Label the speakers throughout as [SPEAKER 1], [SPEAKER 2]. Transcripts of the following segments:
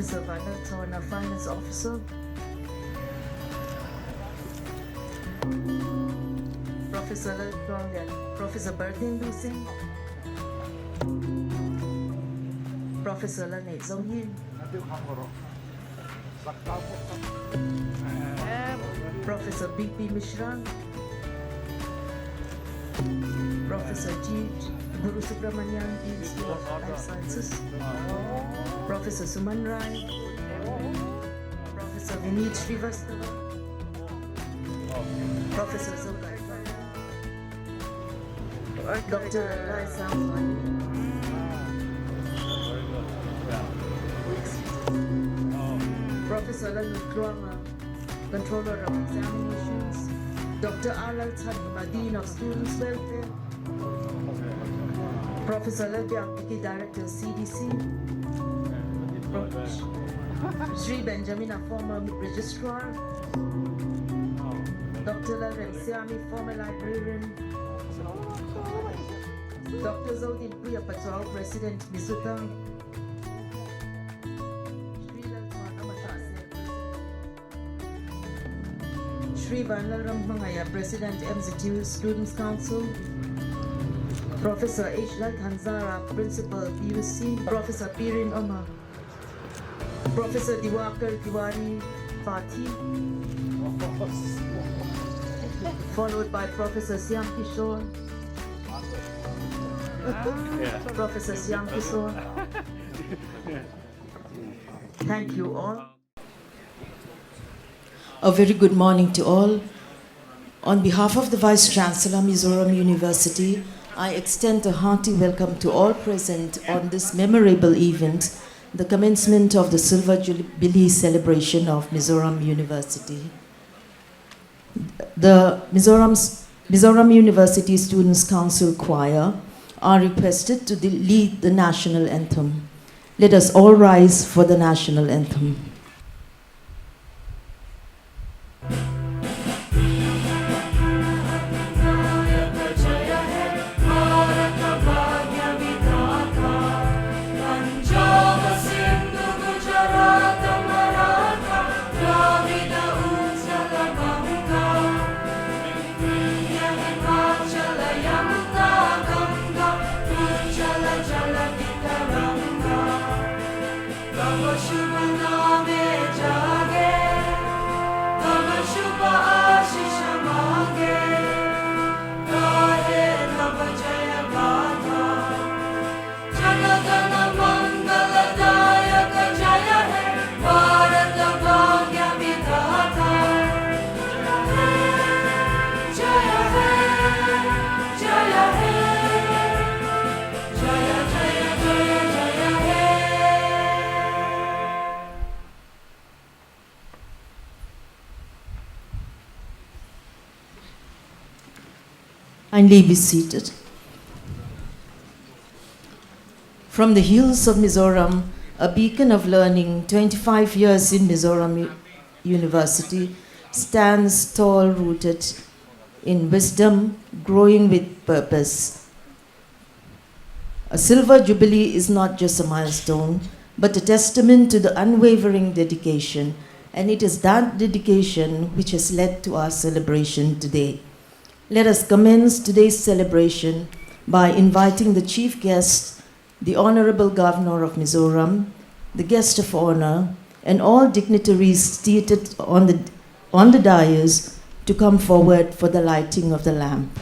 [SPEAKER 1] Professor Violet Turner, Finance Officer. Professor Darkhuang and Professor Bertin Singh. Professor Lanet Zongyin. Professor B.P. Mishra. Professor G. Guru Subramanian, Dean School of Life Sciences. Professor Suman Rai. Professor Vinit Srivastava. Professor Zola. Dr. Rai Samswani. Professor Lalit Kruanga, Controller of Examinations. Dr. Alal Tadma, Dean of Students' Welfare. Professor Ladyak Diki, Director CDC. Sri Benjamin, a former registrar. Dr. Larem Siami, former librarian. Dr. Zodin Priya Patel, President Misuta. Sri Vanlaram Mangaya, President MZU Students Council. Professor H. Lathanzara, Principal PVSM. Professor Pirin Omar. Professor Diwakar Tiwari Pati. Followed by Professor Siam Kishore. Professor Siam Kishore. Thank you all.
[SPEAKER 2] A very good morning to all. On behalf of the Vice Chancellor, Mizoram University, I extend a hearty welcome to all present on this memorable event, the commencement of the Silver Jubilee Celebration of Mizoram University. The Mizoram University Students Council Choir are requested to lead the national anthem. Let us all rise for the national anthem. Kindly be seated. From the hills of Mizoram, a beacon of learning, 25 years in Mizoram University, stands tall-rooted in wisdom, growing with purpose. A Silver Jubilee is not just a milestone, but a testament to the unwavering dedication, and it is that dedication which has led to our celebration today. Let us commence today's celebration by inviting the chief guest, the Honorable Governor of Mizoram, the guest of honor, and all dignitaries seated on the dais to come forward for the lighting of the lamp.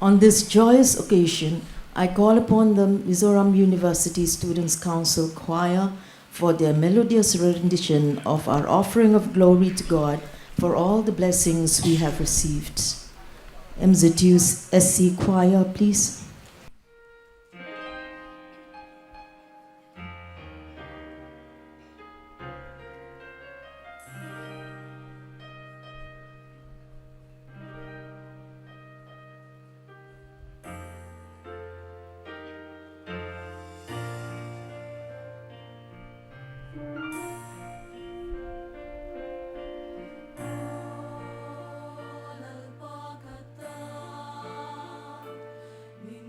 [SPEAKER 2] On this joyous occasion, I call upon the Mizoram University Students Council Choir for their melodious rendition of our offering of glory to God for all the blessings we have received. MZUSC Choir, please.
[SPEAKER 3] Ni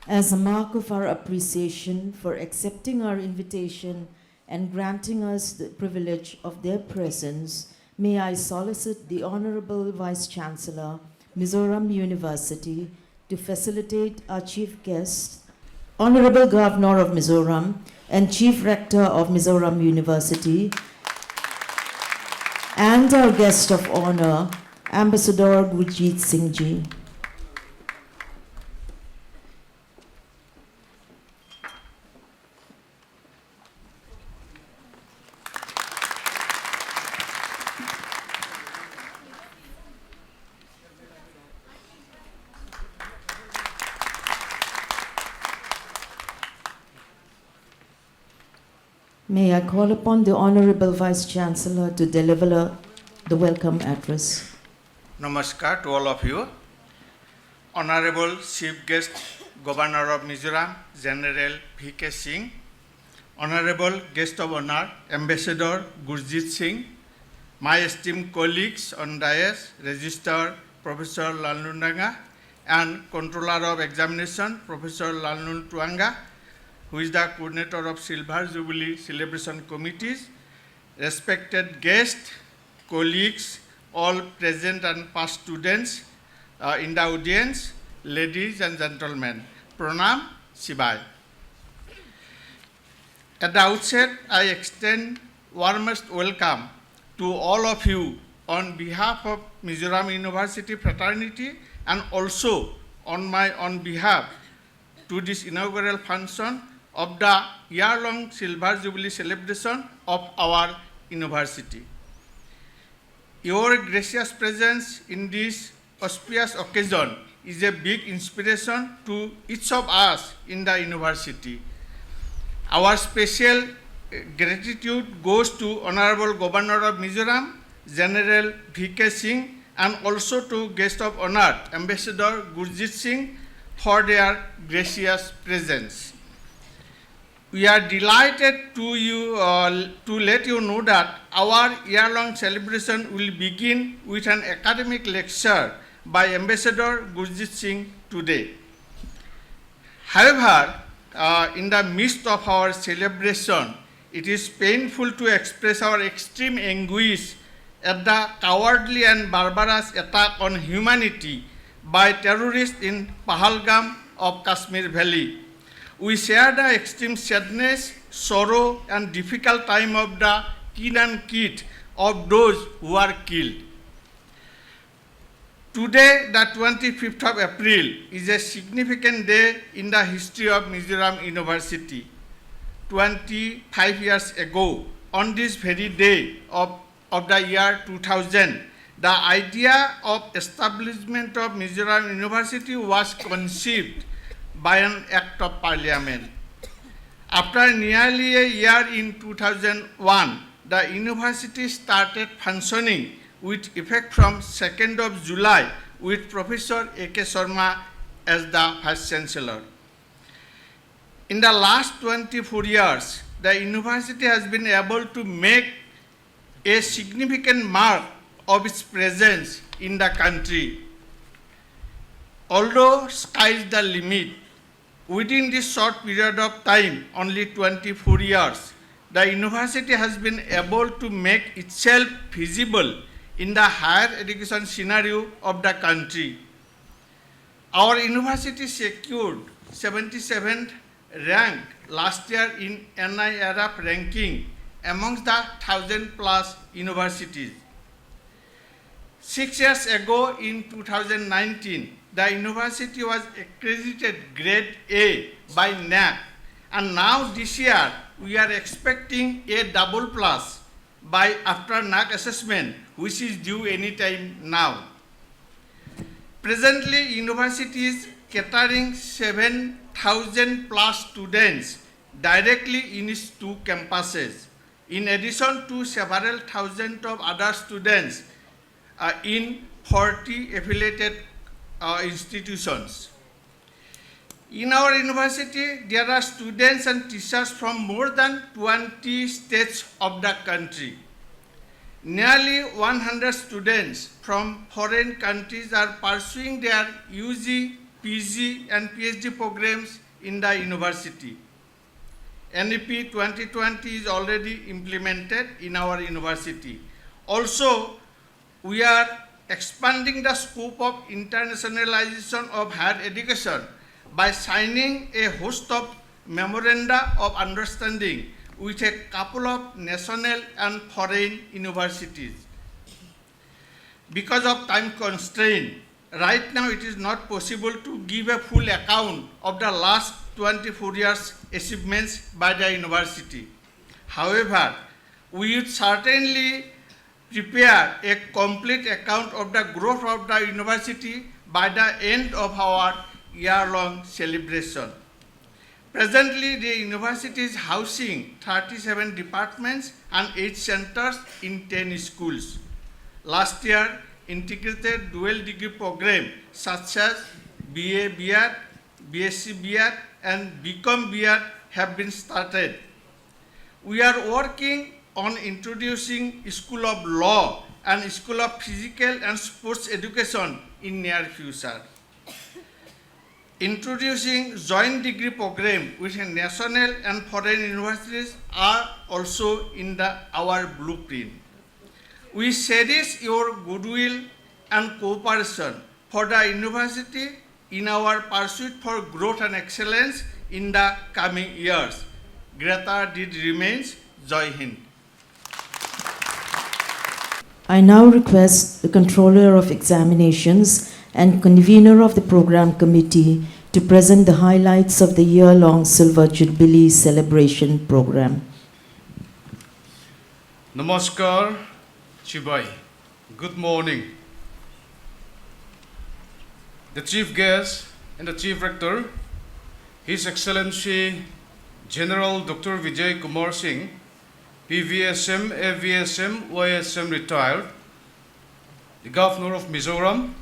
[SPEAKER 2] As a mark of our appreciation for accepting our invitation and granting us the privilege of their presence, may I solicit the Honorable Vice Chancellor, Mizoram University, to facilitate our Chief Guest, Honorable Governor of Mizoram and Chief Rector of Mizoram University, and our guest of honor, Ambassador Gurjit Singh Ji. May I call upon the Honorable Vice Chancellor to deliver the welcome address.
[SPEAKER 3] Namaskar to all of you. Honorable Chief Guest, Governor of Mizoram, General Vijay Singh. Honorable Guest of Honor, Ambassador Gurjit Singh. My esteemed colleagues on dais, Registrar Professor Lalnundanga and Controller of Examination, Professor Lalnun Tuanga, who is the coordinator of Silver Jubilee Celebration Committees, respected guests, colleagues, all present and past students in the audience, ladies and gentlemen, Pranam Shibai. At the outset, I extend warmest welcome to all of you on behalf of Mizoram University fraternity and also on my own behalf to this inaugural function of the year-long Silver Jubilee celebration of our university. Your gracious presence in this auspicious occasion is a big inspiration to each of us in the university. Our special gratitude goes to Honorable Governor of Mizoram, General Vijay Singh, and also to guest of honor, Ambassador Gurjit Singh, for their gracious presence. We are delighted to let you know that our year-long celebration will begin with an academic lecture by Ambassador Gurjit Singh today. However, in the midst of our celebration, it is painful to express our extreme anguish at the cowardly and barbarous attack on humanity by terrorists in Pahalgam of Kashmir Valley. We share the extreme sadness, sorrow, and difficult time of the kin and kith of those who are killed. Today, the 25th of April, is a significant day in the history of Mizoram University. 25 years ago, on this very day of the year 2000, the idea of establishment of Mizoram University was conceived by an act of parliament. After nearly a year in 2001, the university started functioning with effect from 2nd of July with Professor A.K. Sharma as the Vice Chancellor. In the last 24 years, the university has been able to make a significant mark of its presence in the country. Although sky is the limit, within this short period of time, only 24 years, the university has been able to make itself visible in the higher education scenario of the country. Our university secured 77th rank last year in NIRF ranking amongst the 1,000+ universities. 6 years ago in 2019, the university was accredited grade A by NAC, and now this year we are expecting a double plus by after NAC assessment, which is due anytime now. Presently, university is catering 7,000+ students directly in its 2 campuses, in addition to several thousand of other students in 40 affiliated institutions. In our university, there are students and teachers from more than 20 states of the country. Nearly 100 students from foreign countries are pursuing their UG PG and PhD programs in the university. NEP 2020 is already implemented in our university. Also, we are expanding the scope of internationalization of higher education by signing a host of memoranda of understanding with a couple of national and foreign universities. Because of time constraint, right now it is not possible to give a full account of the last 24 years' achievements by the university. However, we would certainly prepare a complete account of the growth of the university by the end of our year-long celebration. Presently, the university is housing 37 departments and 8 centers in 10 schools. Last year, integrated dual degree program such as BA B.Ed, BSc B.Ed and BCom B.Ed have been started. We are working on introducing School of Law and School of Physical and Sports Education in near future. Introducing joint degree program with national and foreign universities are also in our blueprint. We cherish your goodwill and cooperation for the university in our pursuit for growth and excellence in the coming years. Greater deed remains. Jai Hind.
[SPEAKER 2] I now request the Controller of Examinations and convener of the program committee to present the highlights of the year-long Silver Jubilee Celebration program.
[SPEAKER 4] Namaskar, Chibai. Good morning. The Chief Guest and the Chief Rector, His Excellency General Dr. Vijay Kumar Singh, PVSM, AVSM, YSM retired, the Governor of Mizoram,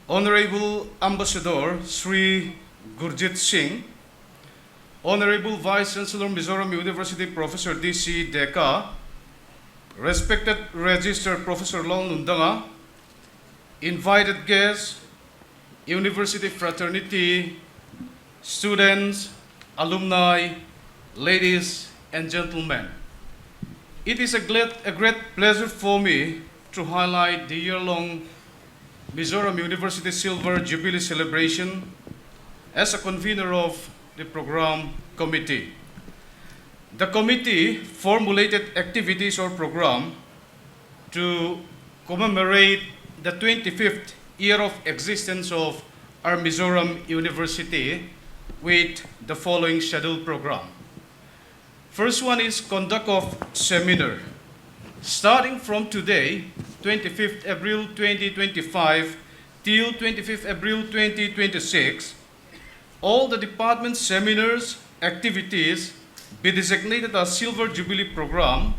[SPEAKER 4] Honorable Ambassador Sri Gurjit Singh, Honorable Vice Chancellor Mizoram University Professor D.C. Deka, respected Register Professor Long Lundanga, invited guests, university fraternity, students, alumni, ladies and gentlemen. It is a great pleasure for me to highlight the year-long Mizoram University Silver Jubilee Celebration as a convener of the program committee. The committee formulated activities or program to commemorate the 25th year of existence of our Mizoram University with the following scheduled program. First one is conduct of seminar. Starting from today, 25th April 2025 till 25th April 2026, all the department seminars, activities be designated as Silver Jubilee program,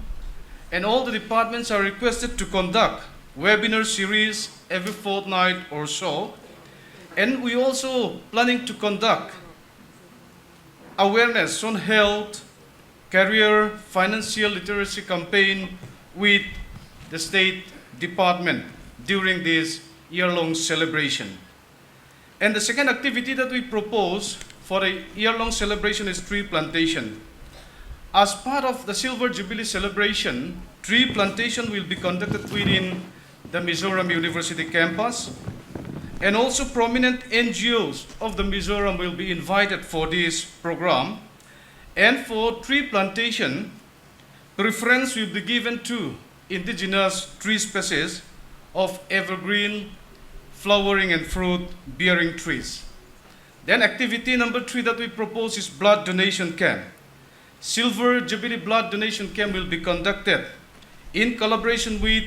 [SPEAKER 4] and all the departments are requested to conduct webinar series every fortnight or so. And we also planning to conduct awareness on health, career, financial literacy campaign with the State Department during this year-long celebration. And the second activity that we propose for a year-long celebration is tree plantation. As part of the Silver Jubilee celebration, tree plantation will be conducted within the Mizoram University campus, and also prominent NGOs of the Mizoram will be invited for this program. And for tree plantation, preference will be given to indigenous tree species of evergreen, flowering and fruit-bearing trees. Then activity number 3 that we propose is blood donation camp. Silver Jubilee blood donation camp will be conducted in collaboration with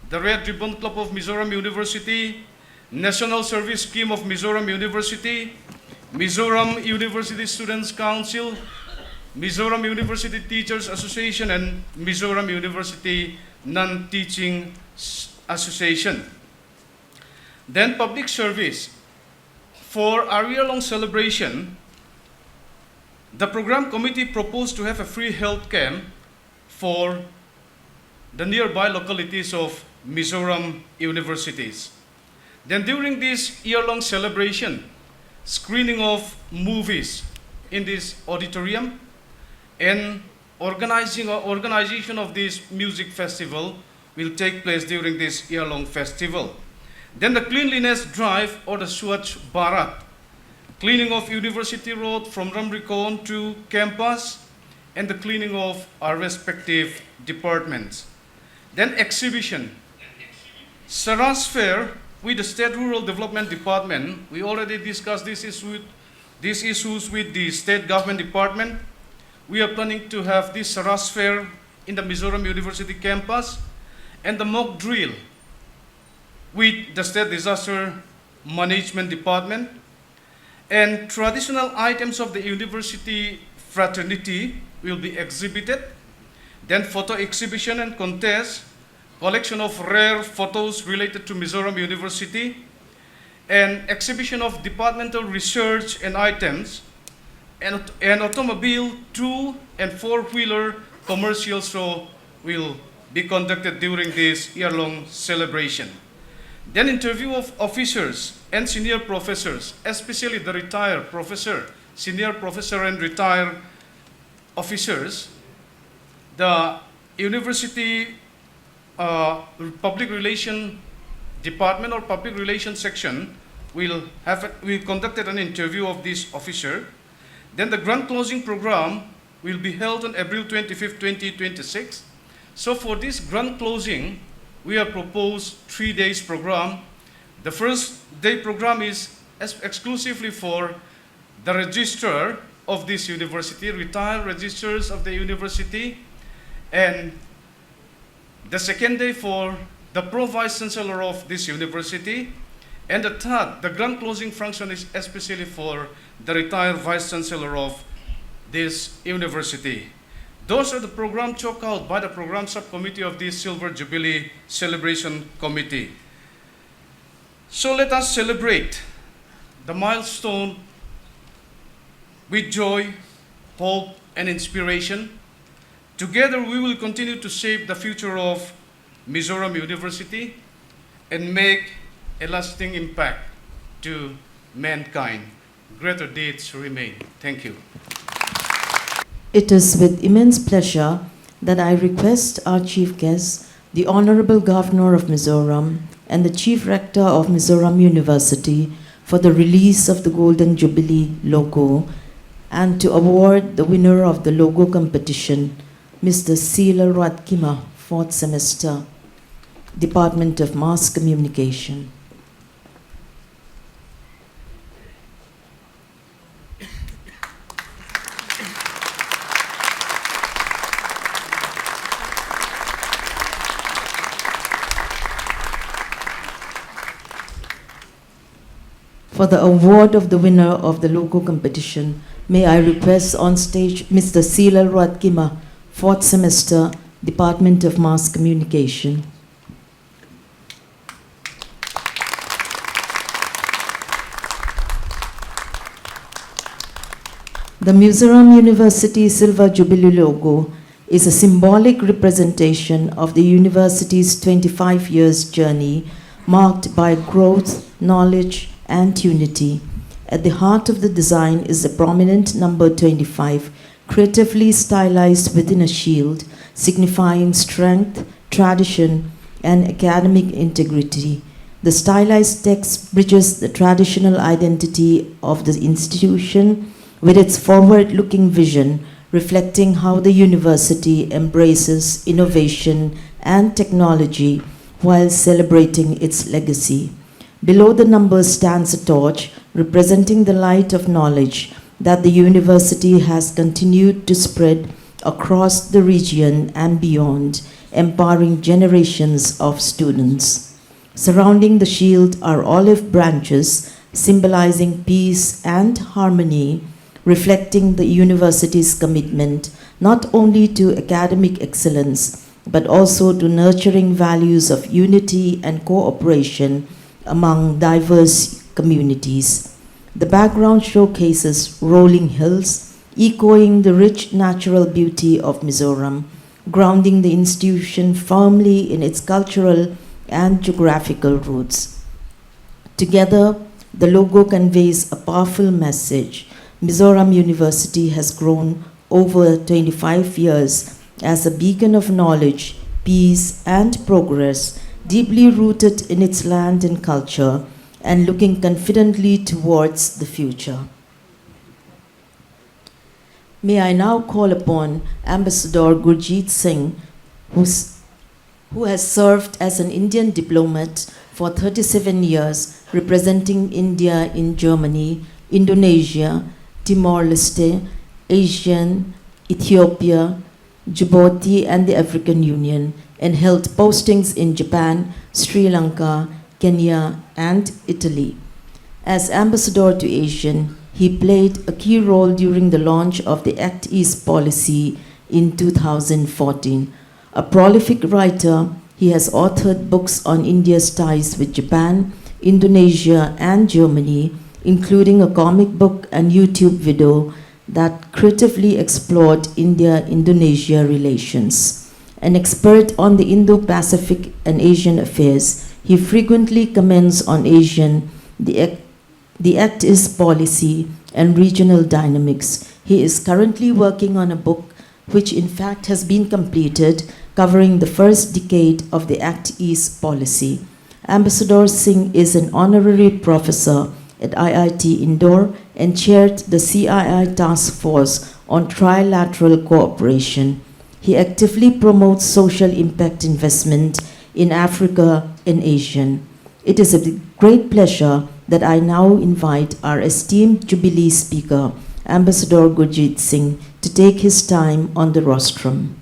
[SPEAKER 4] the Red Ribbon Club of Mizoram University, National Service Scheme of Mizoram University, Mizoram University Students Council, Mizoram University Teachers Association, and Mizoram University Non-Teaching Association. Then public service. For our year-long celebration, the program committee proposed to have a free health camp for the nearby localities of Mizoram universities. Then during this year-long celebration, screening of movies in this auditorium and organization of this music festival will take place during this year-long festival. Then the cleanliness drive or the Swachh Bharat, cleaning of University Road from Ramrikon to campus, and the cleaning of our respective departments. Then exhibition. Saras Fair with the State Rural Development Department. We already discussed these issues with the State Government Department. We are planning to have this Saras Fair in the Mizoram University campus and the mock drill with the State Disaster Management Department. And traditional items of the university fraternity will be exhibited. Then photo exhibition and contest, collection of rare photos related to Mizoram University, and exhibition of departmental research and items, and an automobile, 2- and 4-wheeler commercial show will be conducted during this year-long celebration. Then interview of officers and senior professors, especially the retired professor, senior professor and retired officers. The university public relation department or public relations section will conducted an interview of this officer. Then the grand closing program will be held on April 25th, 2026. So for this grand closing, we have proposed 3 days program. The first day program is exclusively for the registrar of this university, retired registrars of the university, and the second day for the pro-vice chancellor of this university, and the third, the grand closing function is especially for the retired vice chancellor of this university. Those are the programs chalked out by the program subcommittee of this Silver Jubilee Celebration Committee. So let us celebrate the milestone with joy, hope, and inspiration. Together we will continue to shape the future of Mizoram University and make a lasting impact to mankind. Greater deeds remain. Thank you.
[SPEAKER 2] It is with immense pleasure that I request our chief guest, the Honorable Governor of Mizoram and the Chief Rector of Mizoram University, for the release of the Golden Jubilee logo and to award the winner of the logo competition, Mr. Silver Jubilee, 4th semester, Department of Mass Communication. For the award of the winner of the logo competition, may I request on stage Mr. Silver Jubilee, 4th semester, Department of Mass Communication. The Mizoram University Silver Jubilee logo is a symbolic representation of the university's 25 years journey, marked by growth, knowledge, and unity. At the heart of the design is the prominent number 25, creatively stylized within a shield, signifying strength, tradition, and academic integrity. The stylized text bridges the traditional identity of the institution with its forward-looking vision, reflecting how the university embraces innovation and technology while celebrating its legacy. Below the number stands a torch representing the light of knowledge that the university has continued to spread across the region and beyond, empowering generations of students. Surrounding the shield are olive branches symbolizing peace and harmony, reflecting the university's commitment not only to academic excellence but also to nurturing values of unity and cooperation among diverse communities. The background showcases rolling hills, echoing the rich natural beauty of Mizoram, grounding the institution firmly in its cultural and geographical roots. Together, the logo conveys a powerful message. Mizoram University has grown over 25 years as a beacon of knowledge, peace, and progress, deeply rooted in its land and culture, and looking confidently towards the future. May I now call upon Ambassador Gurjit Singh, who has served as an Indian diplomat for 37 years, representing India in Germany, Indonesia, Timor-Leste, ASEAN, Ethiopia, Djibouti, and the African Union, and held postings in Japan, Sri Lanka, Kenya, and Italy. As ambassador to ASEAN, he played a key role during the launch of the Act East policy in 2014. A prolific writer, he has authored books on India's ties with Japan, Indonesia, and Germany, including a comic book and YouTube video that creatively explored India-Indonesia relations. An expert on the Indo-Pacific and Asian affairs, he frequently comments on ASEAN, the Act East policy, and regional dynamics. He is currently working on a book which in fact has been completed, covering the first decade of the Act East policy. Ambassador Singh is an honorary professor at IIT Indore and chaired the CII Task Force on Trilateral Cooperation. He actively promotes social impact investment in Africa and Asia. It is a great pleasure that I now invite our esteemed Jubilee speaker, Ambassador Gurjit Singh, to take his time on the rostrum.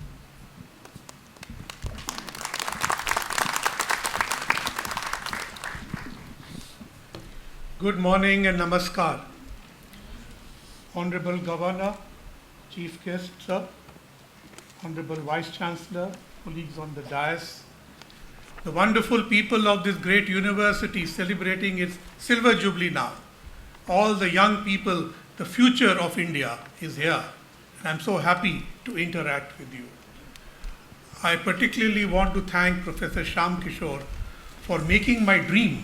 [SPEAKER 5] Good morning and namaskar. Honorable Governor, Chief Guest, sir, Honorable Vice Chancellor, colleagues on the dais, the wonderful people of this great university celebrating its Silver Jubilee now. All the young people, the future of India is here. And I'm so happy to interact with you. I particularly want to thank Professor Shyam Kishore for making my dream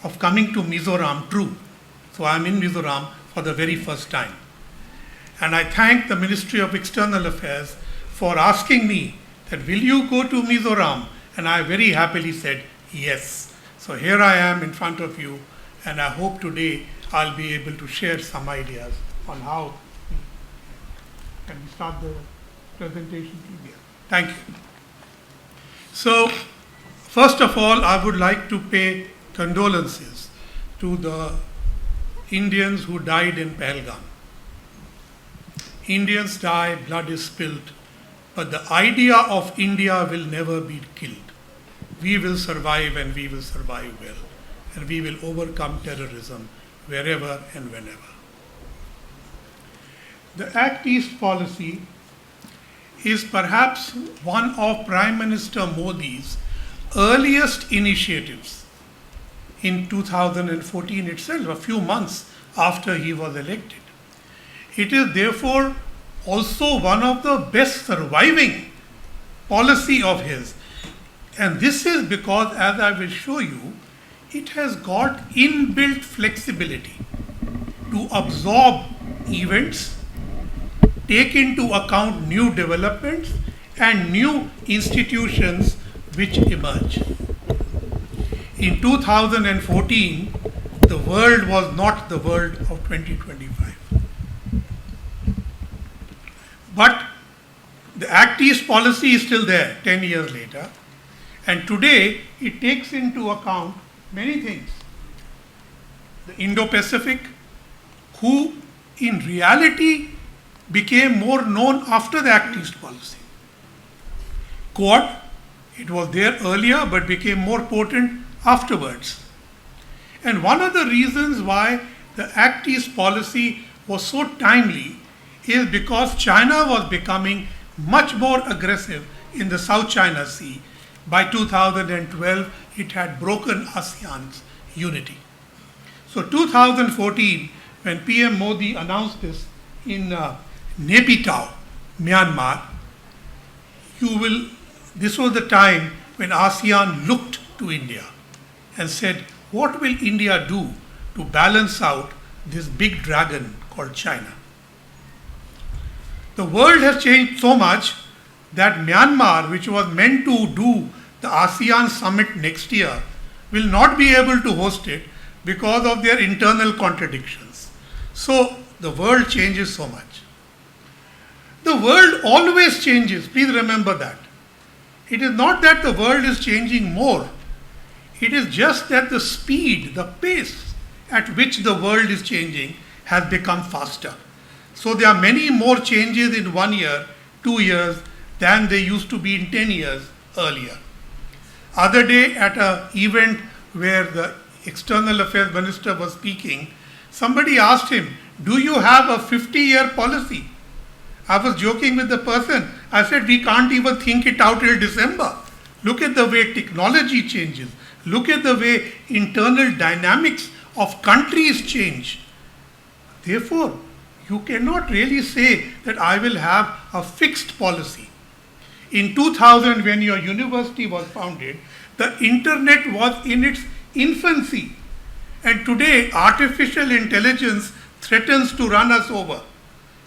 [SPEAKER 5] of coming to Mizoram true. So I'm in Mizoram for the very first time. And I thank the Ministry of External Affairs for asking me that will you go to Mizoram? And I very happily said yes. So here I am in front of you, and I hope today I'll be able to share some ideas on how. Can we start the presentation, please? Thank you. So first of all, I would like to pay condolences to the Indians who died in Pahalgam. Indians die, blood is spilled, but the idea of India will never be killed. We will survive, and we will survive well, and we will overcome terrorism wherever and whenever. The Act East policy is perhaps one of Prime Minister Modi's earliest initiatives in 2014 itself, a few months after he was elected. It is therefore also one of the best surviving policy of his. And this is because, as I will show you, it has got inbuilt flexibility to absorb events, take into account new developments and new institutions which emerge. In 2014, the world was not the world of 2025. But the Act East policy is still there 10 years later. And today, it takes into account many things. The Indo-Pacific, who in reality became more known after the Act East policy. Quad, it was there earlier but became more potent afterwards. And one of the reasons why the Act East policy was so timely is because China was becoming much more aggressive in the South China Sea. By 2012, it had broken ASEAN's unity. So 2014, when PM Modi announced this in Naypyidaw, Myanmar, this was the time when ASEAN looked to India and said, what will India do to balance out this big dragon called China? The world has changed so much that Myanmar, which was meant to do the ASEAN summit next year, will not be able to host it because of their internal contradictions. So the world changes so much. The world always changes, please remember that. It is not that the world is changing more. It is just that the speed, the pace at which the world is changing has become faster. So there are many more changes in 1 year, 2 years than they used to be in 10 years earlier. Other day at an event where the External Affairs Minister was speaking, somebody asked him, do you have a 50-year policy? I was joking with the person. I said, we can't even think it out till December. Look at the way technology changes. Look at the way internal dynamics of countries change. Therefore, you cannot really say that I will have a fixed policy. In 2000, when your university was founded, the internet was in its infancy. And today, artificial intelligence threatens to run us over.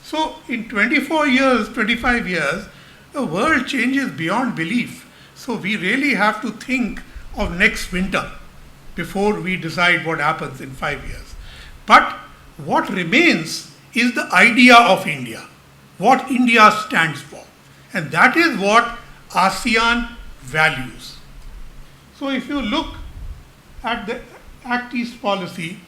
[SPEAKER 5] So in 24 years, 25 years, the world changes beyond belief. So we really have to think of next winter before we decide what happens in 5 years. But what remains is the idea of India, what India stands for. And that is what ASEAN values. So if you look at the Act East policy,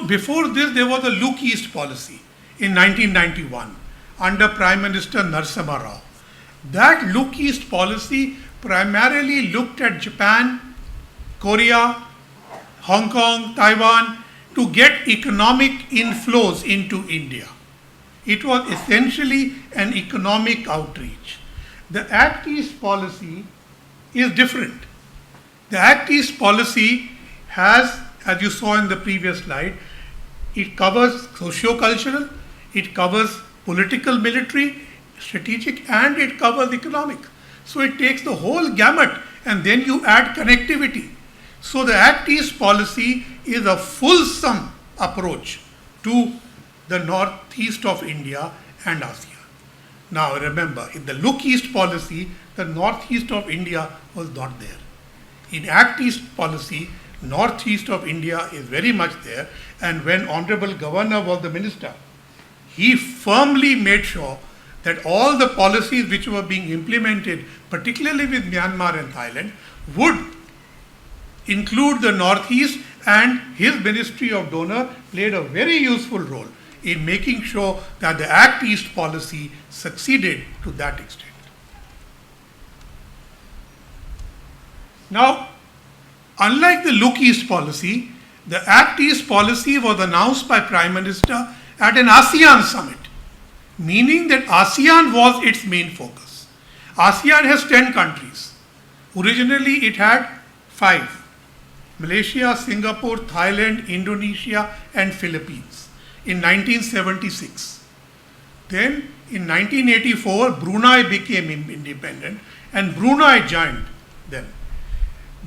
[SPEAKER 5] before this there was a Look East policy in 1991 under Prime Minister Narasimha Rao. That Look East policy primarily looked at Japan, Korea, Hong Kong, Taiwan to get economic inflows into India. It was essentially an economic outreach. The Act East policy is different. The Act East policy has, as you saw in the previous slide, it covers socio-cultural, it covers political, military, strategic, and it covers economic. So it takes the whole gamut, and then you add connectivity. So the Act East policy is a fulsome approach to the northeast of India and ASEAN. Now remember, in the Look East policy, the northeast of India was not there. In Act East policy, northeast of India is very much there, and when Honorable Governor was the minister, he firmly made sure that all the policies which were being implemented, particularly with Myanmar and Thailand, would include the northeast, and his Ministry of Donor played a very useful role in making sure that the Act East policy succeeded to that extent. Now, unlike the Look East policy, the Act East policy was announced by Prime Minister at an ASEAN summit, meaning that ASEAN was its main focus. ASEAN has 10 countries. Originally it had 5. Malaysia, Singapore, Thailand, Indonesia and Philippines in 1976. Then in 1984, Brunei became independent and Brunei joined them.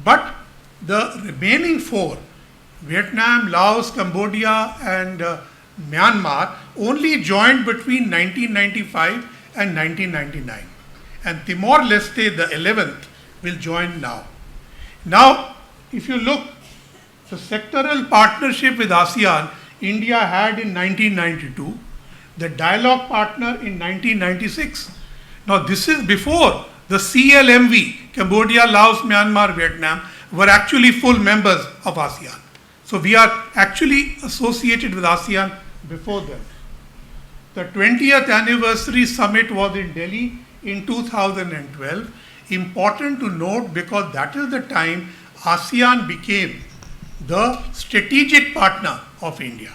[SPEAKER 5] But the remaining 4, Vietnam, Laos, Cambodia and Myanmar, only joined between 1995 and 1999. And Timor-Leste, the 11th, will join now. Now, if you look, the sectoral partnership with ASEAN, India had in 1992, the dialogue partner in 1996. Now this is before the CLMV, Cambodia, Laos, Myanmar, Vietnam, were actually full members of ASEAN. So we are actually associated with ASEAN before them. The 20th anniversary summit was in Delhi in 2012. Important to note because that is the time ASEAN became the strategic partner of India.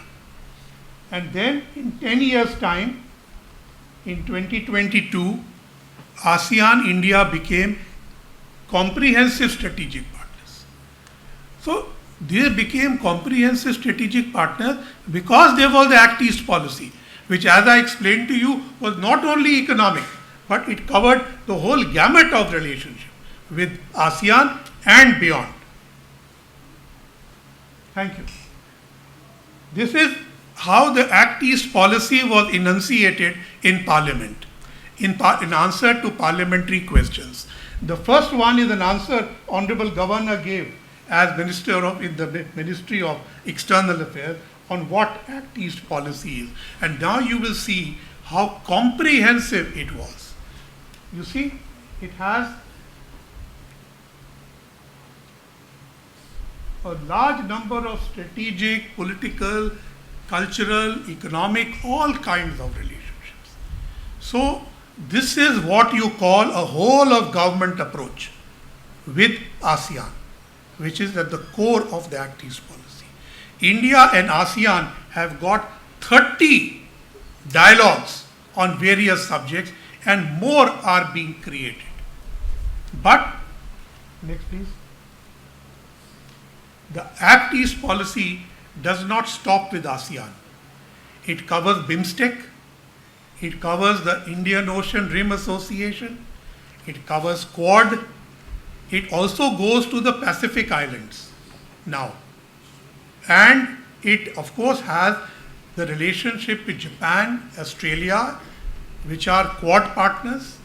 [SPEAKER 5] And then in 10 years' time, in 2022, ASEAN India became comprehensive strategic partners. So they became comprehensive strategic partners because there was the Act East policy, which, as I explained to you, was not only economic, but it covered the whole gamut of relationship with ASEAN and beyond. Thank you. This is how the Act East policy was enunciated in Parliament, in answer to parliamentary questions. The first one is an answer Honorable Governor gave as Minister in the Ministry of External Affairs on what Act East policy is. And now you will see how comprehensive it was. You see, it has a large number of strategic, political, cultural, economic, all kinds of relationships. So this is what you call a whole of government approach with ASEAN, which is at the core of the Act East policy. India and ASEAN have got 30 dialogues on various subjects, and more are being created. But, next please. The Act East policy does not stop with ASEAN. It covers BIMSTEC, it covers the Indian Ocean Rim Association, it covers Quad, it also goes to the Pacific Islands now. And it of course has the relationship with Japan, Australia, which are Quad partners,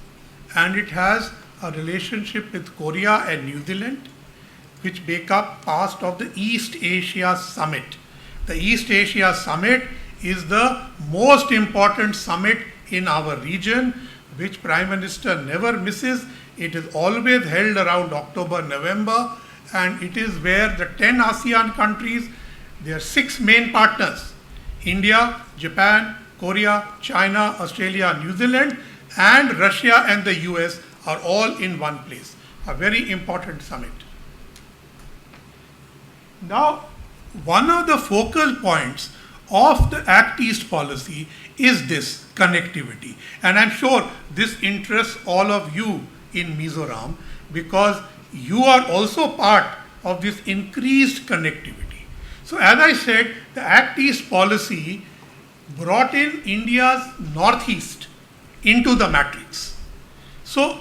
[SPEAKER 5] and it has a relationship with Korea and New Zealand, which make up part of the East Asia Summit. The East Asia Summit is the most important summit in our region, which Prime Minister never misses. It is always held around October, November, and it is where the 10 ASEAN countries, their 6 main partners, India, Japan, Korea, China, Australia, New Zealand, and Russia and the US are all in one place. A very important summit. Now, one of the focal points of the Act East policy is this connectivity. And I'm sure this interests all of you in Mizoram, because you are also part of this increased connectivity. So as I said, the Act East policy brought in India's northeast into the matrix. So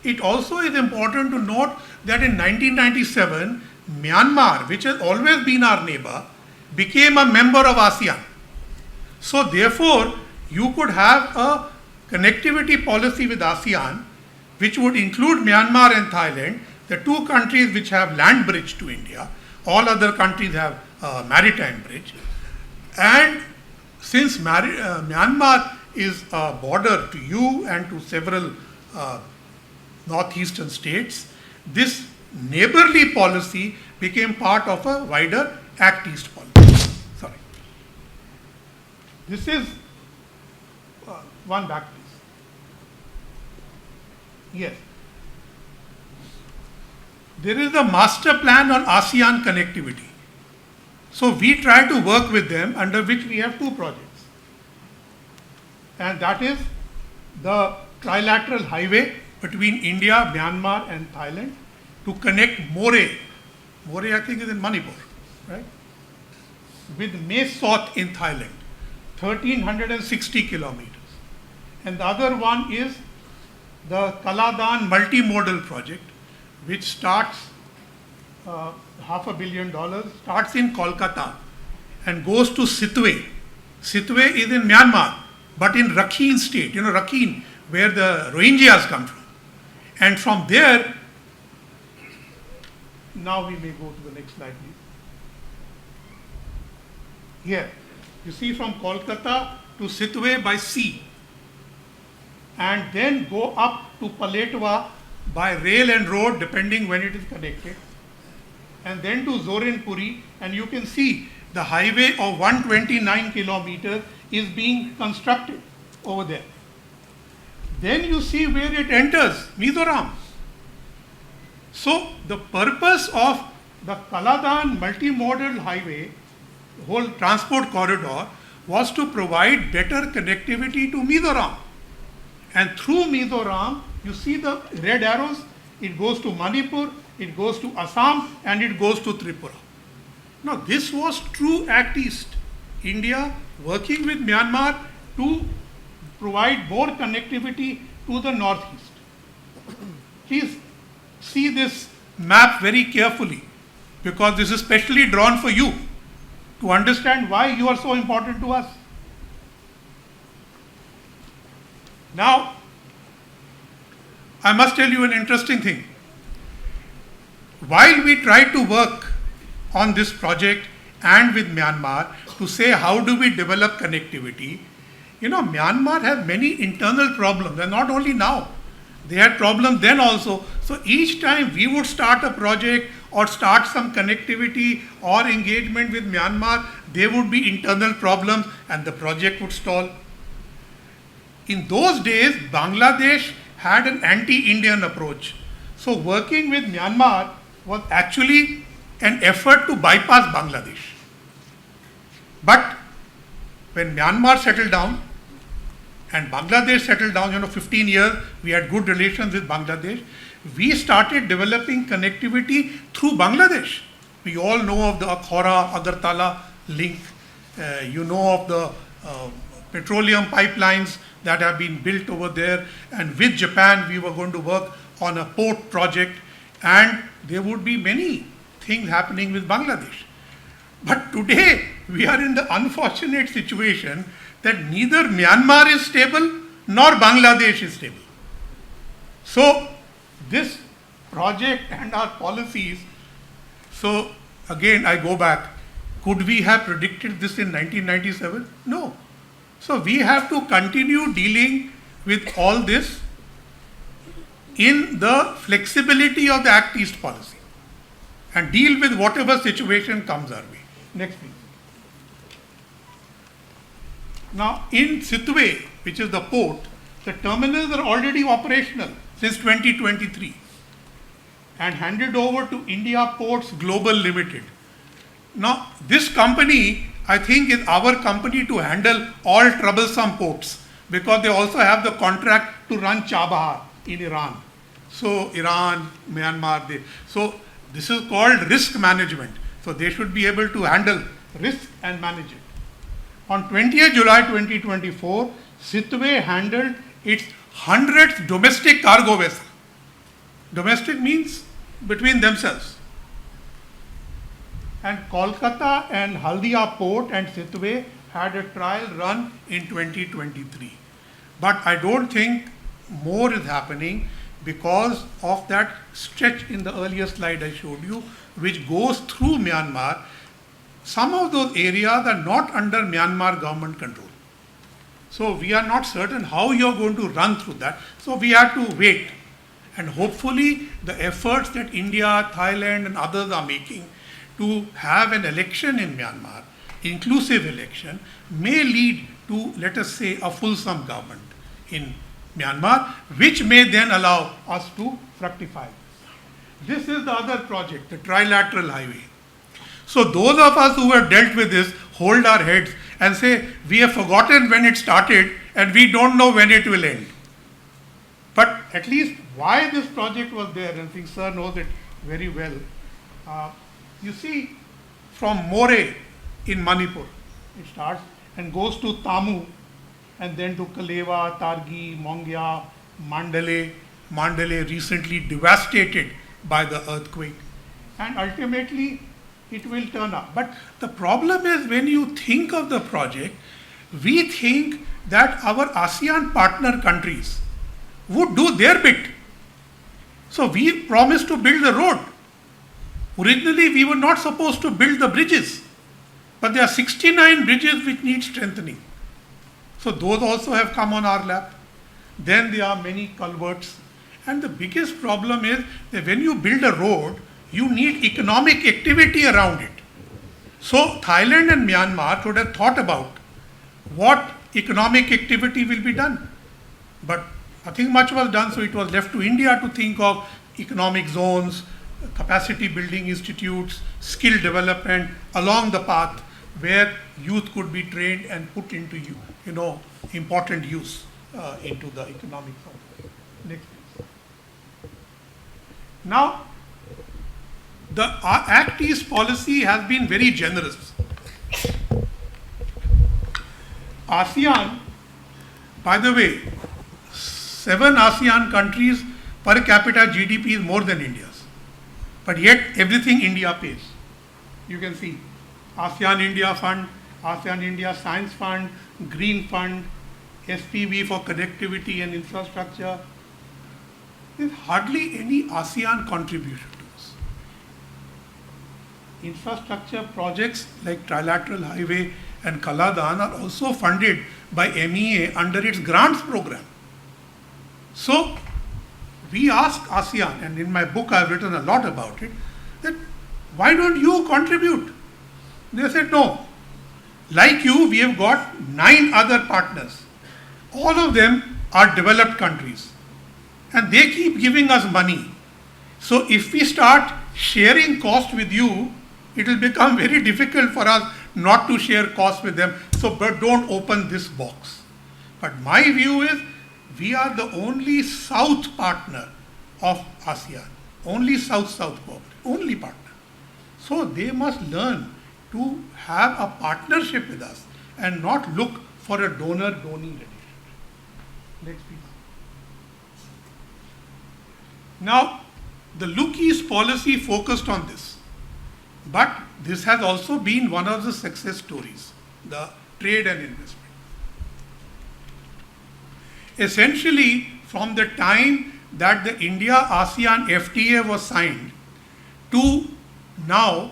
[SPEAKER 5] it also is important to note that in 1997, Myanmar, which has always been our neighbor, became a member of ASEAN. So therefore, you could have a connectivity policy with ASEAN, which would include Myanmar and Thailand, the 2 countries which have land bridge to India. All other countries have a maritime bridge. And since Myanmar is a border to you and to several northeastern states, this neighborly policy became part of a wider Act East policy. Sorry. This is one back, please. Yes. There is a master plan on ASEAN connectivity. So we try to work with them, under which we have 2 projects. And that is the trilateral highway between India, Myanmar and Thailand to connect Moreh. Moreh, I think, is in Manipur, right? With Mae Sot in Thailand, 1360 kilometers. And the other one is the Kaladan multimodal project, which starts $500 million, starts in Kolkata and goes to Sitwe. Sitwe is in Myanmar, but in Rakhine state, you know, Rakhine, where the Rohingyas come from. And from there, now we may go to the next slide, please. Here, you see from Kolkata to Sitwe by sea, and then go up to Paletwa by rail and road, depending when it is connected, and then to Zorinpuri, and you can see the highway of 129 kilometers is being constructed over there. Then you see where it enters, Mizoram. So the purpose of the Kaladan multimodal highway, whole transport corridor, was to provide better connectivity to Mizoram. And through Mizoram, you see the red arrows, it goes to Manipur, it goes to Assam, and it goes to Tripura. Now this was true Act East. India working with Myanmar to provide more connectivity to the northeast. Please see this map very carefully. because this is specially drawn for you to understand why you are so important to us. Now, I must tell you an interesting thing. While we try to work on this project and with Myanmar to say how do we develop connectivity, Myanmar has many internal problems, and not only now. They had problems then also. So each time we would start a project or start some connectivity or engagement with Myanmar, there would be internal problems and the project would stall. In those days, Bangladesh had an anti-Indian approach. So working with Myanmar was actually an effort to bypass Bangladesh. But when Myanmar settled down and Bangladesh settled down, 15 years, we had good relations with Bangladesh, we started developing connectivity through Bangladesh. We all know of the Akhora-Agartala link. You know of the petroleum pipelines that have been built over there, and with Japan we were going to work on a port project, and there would be many things happening with Bangladesh. But today we are in the unfortunate situation that neither Myanmar is stable nor Bangladesh is stable. So this project and our policies, so again I go back, could we have predicted this in 1997? No. So we have to continue dealing with all this in the flexibility of the Act East policy and deal with whatever situation comes our way. Next please. Now in Sitwe, which is the port, the terminals are already operational since 2023 and handed over to India Ports Global Limited. Now this company, I think, is our company to handle all troublesome ports, because they also have the contract to run Chabahar in Iran. So Iran, Myanmar, so this is called risk management. So they should be able to handle risk and manage it. On 20th July 2024, Sitwe handled its 100th domestic cargo vessel. Domestic means between themselves. And Kolkata and Haldia Port and Sitwe had a trial run in 2023. But I don't think more is happening because of that stretch in the earlier slide I showed you, which goes through Myanmar. Some of those areas are not under Myanmar government control. So we are not certain how you are going to run through that. So we have to wait. And hopefully the efforts that India, Thailand and others are making to have an election in Myanmar, inclusive election, may lead to, let us say, a fulsome government in Myanmar, which may then allow us to fructify. This is the other project, the trilateral highway. So those of us who have dealt with this hold our heads and say, we have forgotten when it started and we don't know when it will end. But at least why this project was there, and I think Sir knows it very well. You see, from More in Manipur, it starts and goes to Tamu and then to Kalewa, Targi, Mongya, Mandalay. Mandalay recently devastated by the earthquake. And ultimately, it will turn up. But the problem is when you think of the project, we think that our ASEAN partner countries would do their bit. So we promised to build the road. Originally, we were not supposed to build the bridges, but there are 69 bridges which need strengthening. So those also have come on our lap. Then there are many culverts. And the biggest problem is that when you build a road, you need economic activity around it. So Thailand and Myanmar should have thought about what economic activity will be done. But nothing much was done, so it was left to India to think of economic zones, capacity building institutes, skill development along the path where youth could be trained and put into important use into the economic zone. Next please. Now, the Act East policy has been very generous. ASEAN, by the way, 7 ASEAN countries per capita GDP is more than India's. But yet everything India pays. You can see ASEAN India Fund, ASEAN India Science Fund, Green Fund, SPV for connectivity and infrastructure. There's hardly any ASEAN contribution to this. Infrastructure projects like Trilateral Highway and Kaladan are also funded by MEA under its grants program. So we ask ASEAN, and in my book I've written a lot about it, that why don't you contribute? They said no. Like you, we have got 9 other partners. All of them are developed countries. And they keep giving us money. So if we start sharing cost with you, it will become very difficult for us not to share cost with them. So but don't open this box. But my view is we are the only South partner of ASEAN. Only South-South cooperation. Only partner. So they must learn to have a partnership with us and not look for a donor-donee relationship. Next please. Now, the Look East policy focused on this, but this has also been one of the success stories, the trade and investment. Essentially, from the time that the India-ASEAN FTA was signed to now,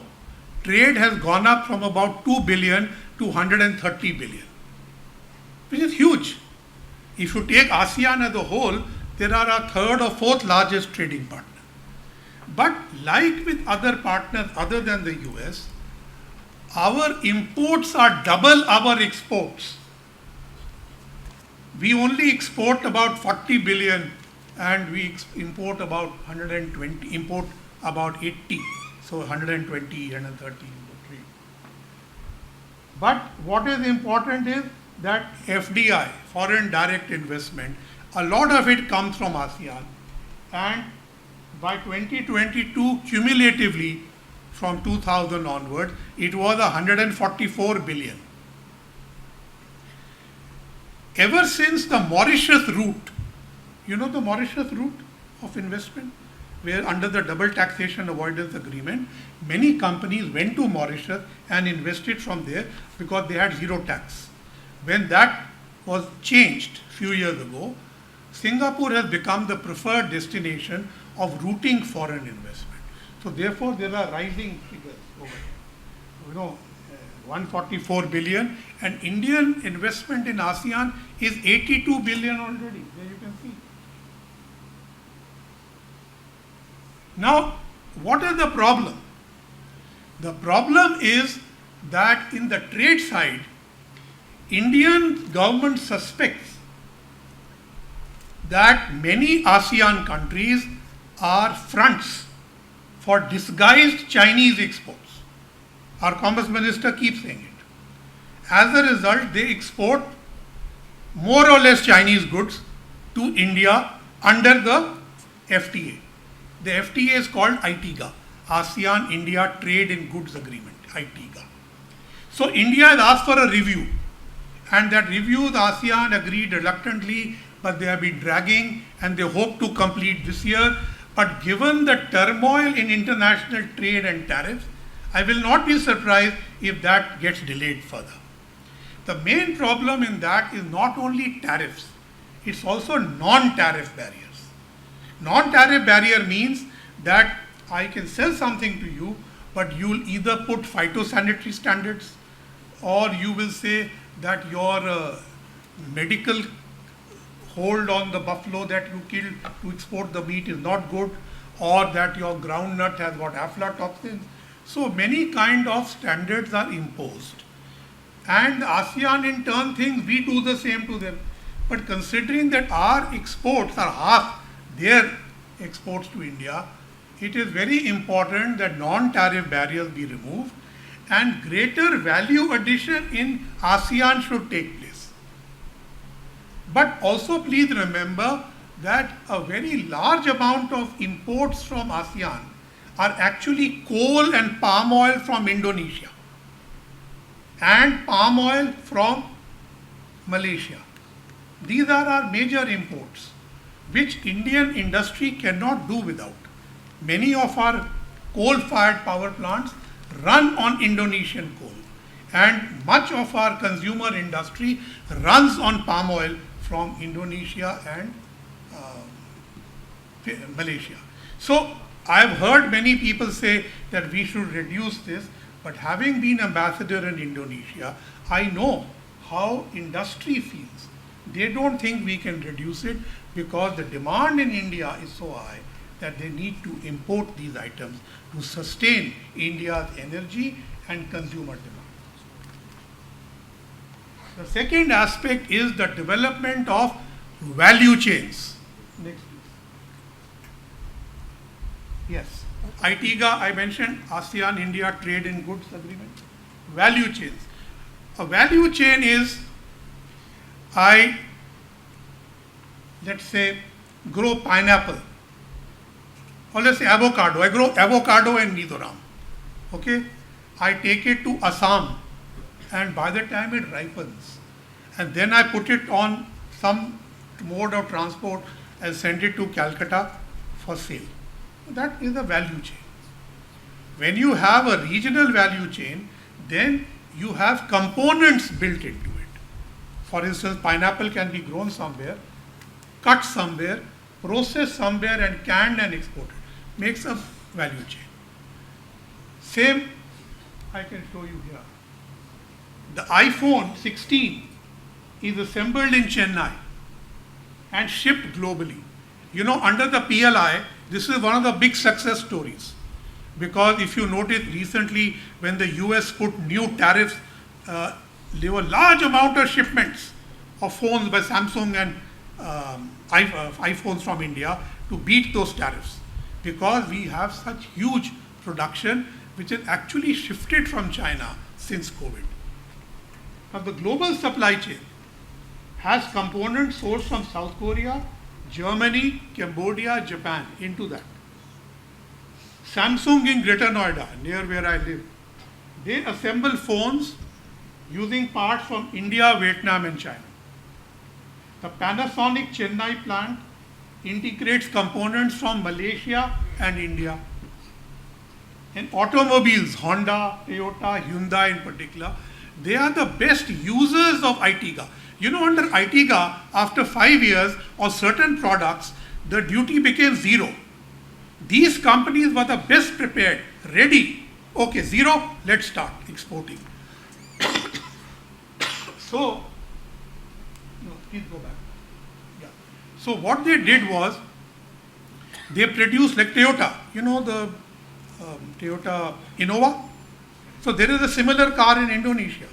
[SPEAKER 5] trade has gone up from about 2 billion to 130 billion, which is huge. If you take ASEAN as a whole, there are a third or fourth largest trading partner. But like with other partners other than the US, our imports are double our exports. We only export about 40 billion and we import about 120, import about 80. So 120, 130. But what is important is that FDI, foreign direct investment, a lot of it comes from ASEAN. And by 2022, cumulatively, from 2000 onwards, it was 144 billion. Ever since the Mauritius route, you know the Mauritius route of investment, where under the double taxation avoidance agreement, many companies went to Mauritius and invested from there because they had zero tax. When that was changed a few years ago, Singapore has become the preferred destination of routing foreign investment. So therefore, there are rising figures over here. You know, 144 billion, and Indian investment in ASEAN is 82 billion already. There you can see. Now, what is the problem? The problem is that in the trade side, Indian government suspects that many ASEAN countries are fronts for disguised Chinese exports. Our Commerce Minister keeps saying it. As a result, they export more or less Chinese goods to India under the FTA. The FTA is called ITGA, ASEAN India Trade in Goods Agreement, ITGA. So India has asked for a review, and that review the ASEAN agreed reluctantly, but they have been dragging and they hope to complete this year. But given the turmoil in international trade and tariffs, I will not be surprised if that gets delayed further. The main problem in that is not only tariffs, it's also non-tariff barriers. Non-tariff barrier means that I can sell something to you, but you'll either put phytosanitary standards, or you will say that your medical hold on the buffalo that you killed to export the meat is not good, or that your groundnut has got aflatoxins. So many kind of standards are imposed. And ASEAN in turn thinks we do the same to them. But considering that our exports are half their exports to India, it is very important that non-tariff barriers be removed and greater value addition in ASEAN should take place. But also please remember that a very large amount of imports from ASEAN are actually coal and palm oil from Indonesia and palm oil from Malaysia. These are our major imports, which Indian industry cannot do without. Many of our coal-fired power plants run on Indonesian coal. And much of our consumer industry runs on palm oil from Indonesia and Malaysia. So I've heard many people say that we should reduce this, but having been ambassador in Indonesia, I know how industry feels. They don't think we can reduce it because the demand in India is so high that they need to import these items to sustain India's energy and consumer demand. The second aspect is the development of value chains. Next, please. Yes, ITGA, I mentioned ASEAN-India Trade in Goods Agreement. Value chains. A value chain is, let's say, grow pineapple, or let's say avocado. I grow avocado in Mizoram. Okay, I take it to Assam, and by the time it ripens, and then I put it on some mode of transport and send it to Calcutta for sale. That is the value chain. When you have a regional value chain, then you have components built into it. For instance, pineapple can be grown somewhere, cut somewhere, processed somewhere, and canned and exported. Makes a value chain. Same, I can show you here. The iPhone 16 is assembled in Chennai and shipped globally. You know, under the PLI, this is one of the big success stories. Because if you notice recently, when the US put new tariffs, there were large amount of shipments of phones by Samsung and iPhones from India to beat those tariffs. Because we have such huge production which has actually shifted from China since COVID. Now the global supply chain has components sourced from South Korea, Germany, Cambodia, Japan into that. Samsung in Greater Noida, near where I live, they assemble phones using parts from India, Vietnam and China. The Panasonic Chennai plant integrates components from Malaysia and India. And automobiles, Honda, Toyota, Hyundai in particular, they are the best users of ITGA. You know, under ITGA, after 5 years on certain products, the duty became zero. These companies were the best prepared, ready. Okay, zero, let's start exporting. So, no, please go back. Yeah. So what they did was, they produced like Toyota, you know the Toyota Innova. So there is a similar car in Indonesia.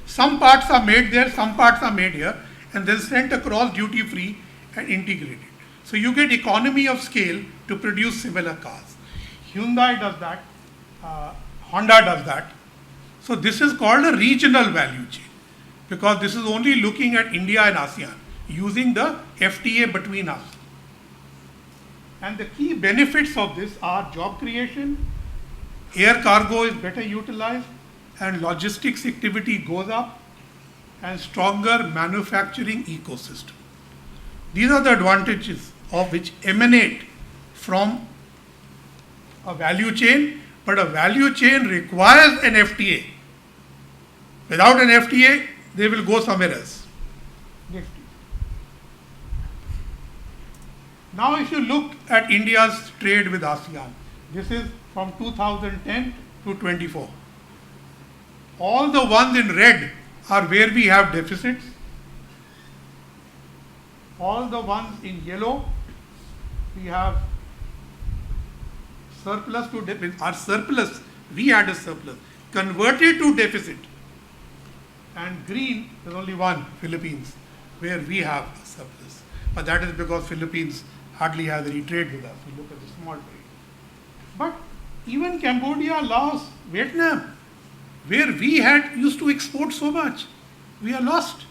[SPEAKER 5] Some parts are made there, some parts are made here, and then sent across duty free and integrated. So you get economy of scale to produce similar cars. Hyundai does that, Honda does that. So this is called a regional value chain, because this is only looking at India and ASEAN, using the FTA between us. And the key benefits of this are job creation, air cargo is better utilized, and logistics activity goes up, and stronger manufacturing ecosystem. These are the advantages of which emanate from a value chain, but a value chain requires an FTA. Without an FTA, they will go somewhere else. Next. Now if you look at India's trade with ASEAN, this is from 2010 to 24. All the ones in red are where we have deficits. All the ones in yellow, we have surplus to deficit. Our surplus, we had a surplus, converted to deficit. And green, there's only one, Philippines, where we have a surplus. But that is because Philippines hardly has any trade with us. We look at the small trade. But even Cambodia, Laos, Vietnam, where we had used to export so much, we are lost.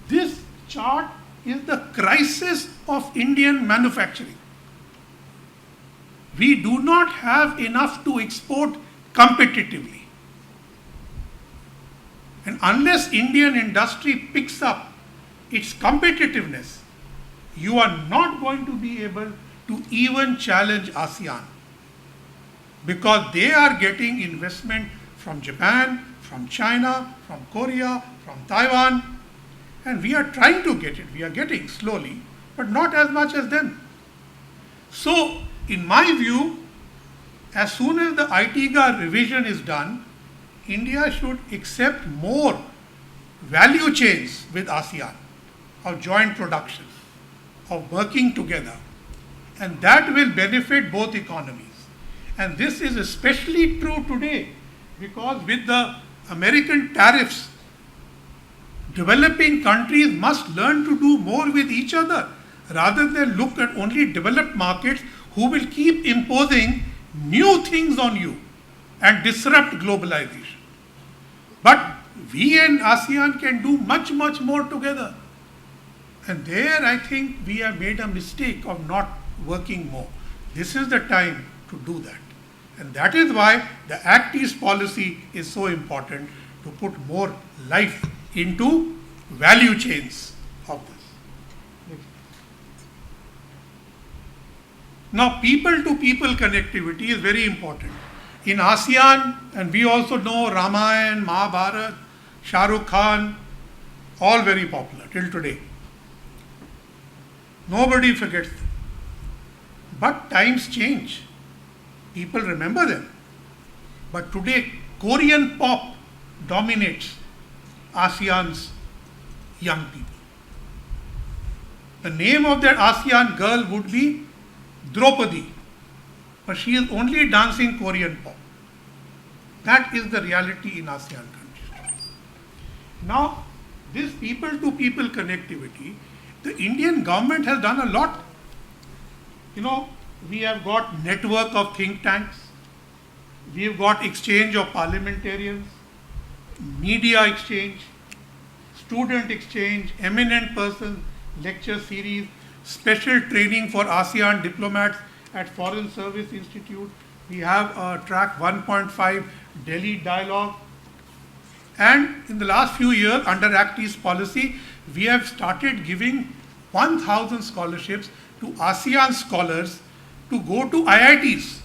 [SPEAKER 5] This chart is the crisis of Indian manufacturing. We do not have enough to export competitively. And unless Indian industry picks up its competitiveness, you are not going to be able to even challenge ASEAN. because they are getting investment from Japan, from China, from Korea, from Taiwan, and we are trying to get it. We are getting slowly, but not as much as them. So, in my view, as soon as the ITGA revision is done, India should accept more value chains with ASEAN of joint production, of working together, and that will benefit both economies. And this is especially true today because with the American tariffs, developing countries must learn to do more with each other rather than look at only developed markets who will keep imposing new things on you and disrupt globalization. But we and ASEAN can do much, much more together. And there I think we have made a mistake of not working more. This is the time to do that. And that is why the Act East policy is so important, to put more life into value chains of this. Now, people-to-people connectivity is very important. In ASEAN, and we also know Ramayana, Mahabharata, Shah Rukh Khan, all very popular till today. Nobody forgets them. But times change. People remember them. But today, Korean pop dominates ASEAN's young people. The name of that ASEAN girl would be Draupadi, but she is only dancing Korean pop. That is the reality in ASEAN countries. Now, this people-to-people connectivity, the Indian government has done a lot. You know, we have got network of think tanks, we have got exchange of parliamentarians, media exchange, student exchange, eminent persons, lecture series, special training for ASEAN diplomats at Foreign Service Institute. We have a track 1.5 Delhi dialogue. And in the last few years, under Act East policy, we have started giving 1,000 scholarships to ASEAN scholars to go to IITs.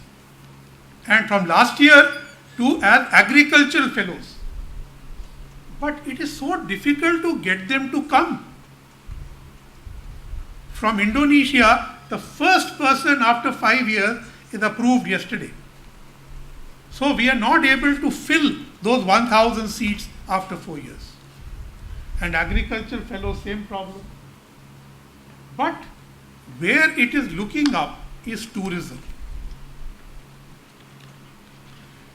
[SPEAKER 5] And from last year to as agricultural fellows. But it is so difficult to get them to come. From Indonesia, the first person after 5 years is approved yesterday. So we are not able to fill those 1,000 seats after 4 years. And agricultural fellows, same problem. But where it is looking up is tourism.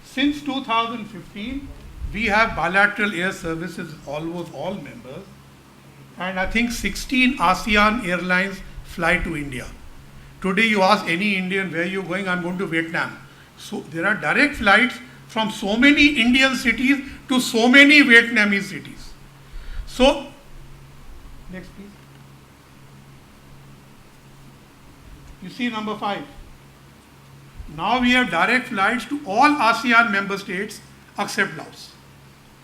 [SPEAKER 5] Since 2015, we have bilateral air services with almost all members. And I think 16 ASEAN airlines fly to India. Today you ask any Indian, where are you going? I'm going to Vietnam. So there are direct flights from so many Indian cities to so many Vietnamese cities. So, next please. You see number 5. Now we have direct flights to all ASEAN member states except Laos.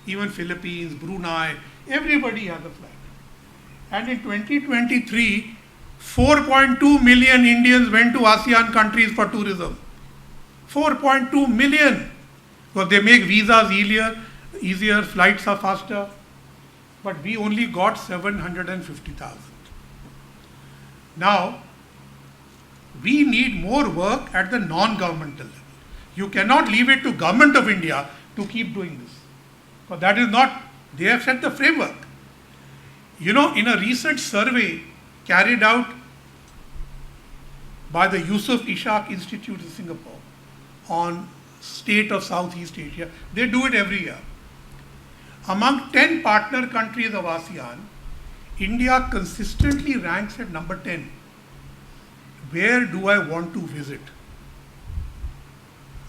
[SPEAKER 5] Even Philippines, Brunei, everybody has a flight. And in 2023, 4.2 million Indians went to ASEAN countries for tourism. 4.2 million. Because they make visas easier, flights are faster. But we only got 750,000. Now, we need more work at the non-governmental level. You cannot leave it to Government of India to keep doing this. Because that is not, they have set the framework. You know, in a recent survey carried out by the Yusuf Ishaq Institute in Singapore on state of Southeast Asia, they do it every year. Among 10 partner countries of ASEAN, India consistently ranks at number 10. Where do I want to visit?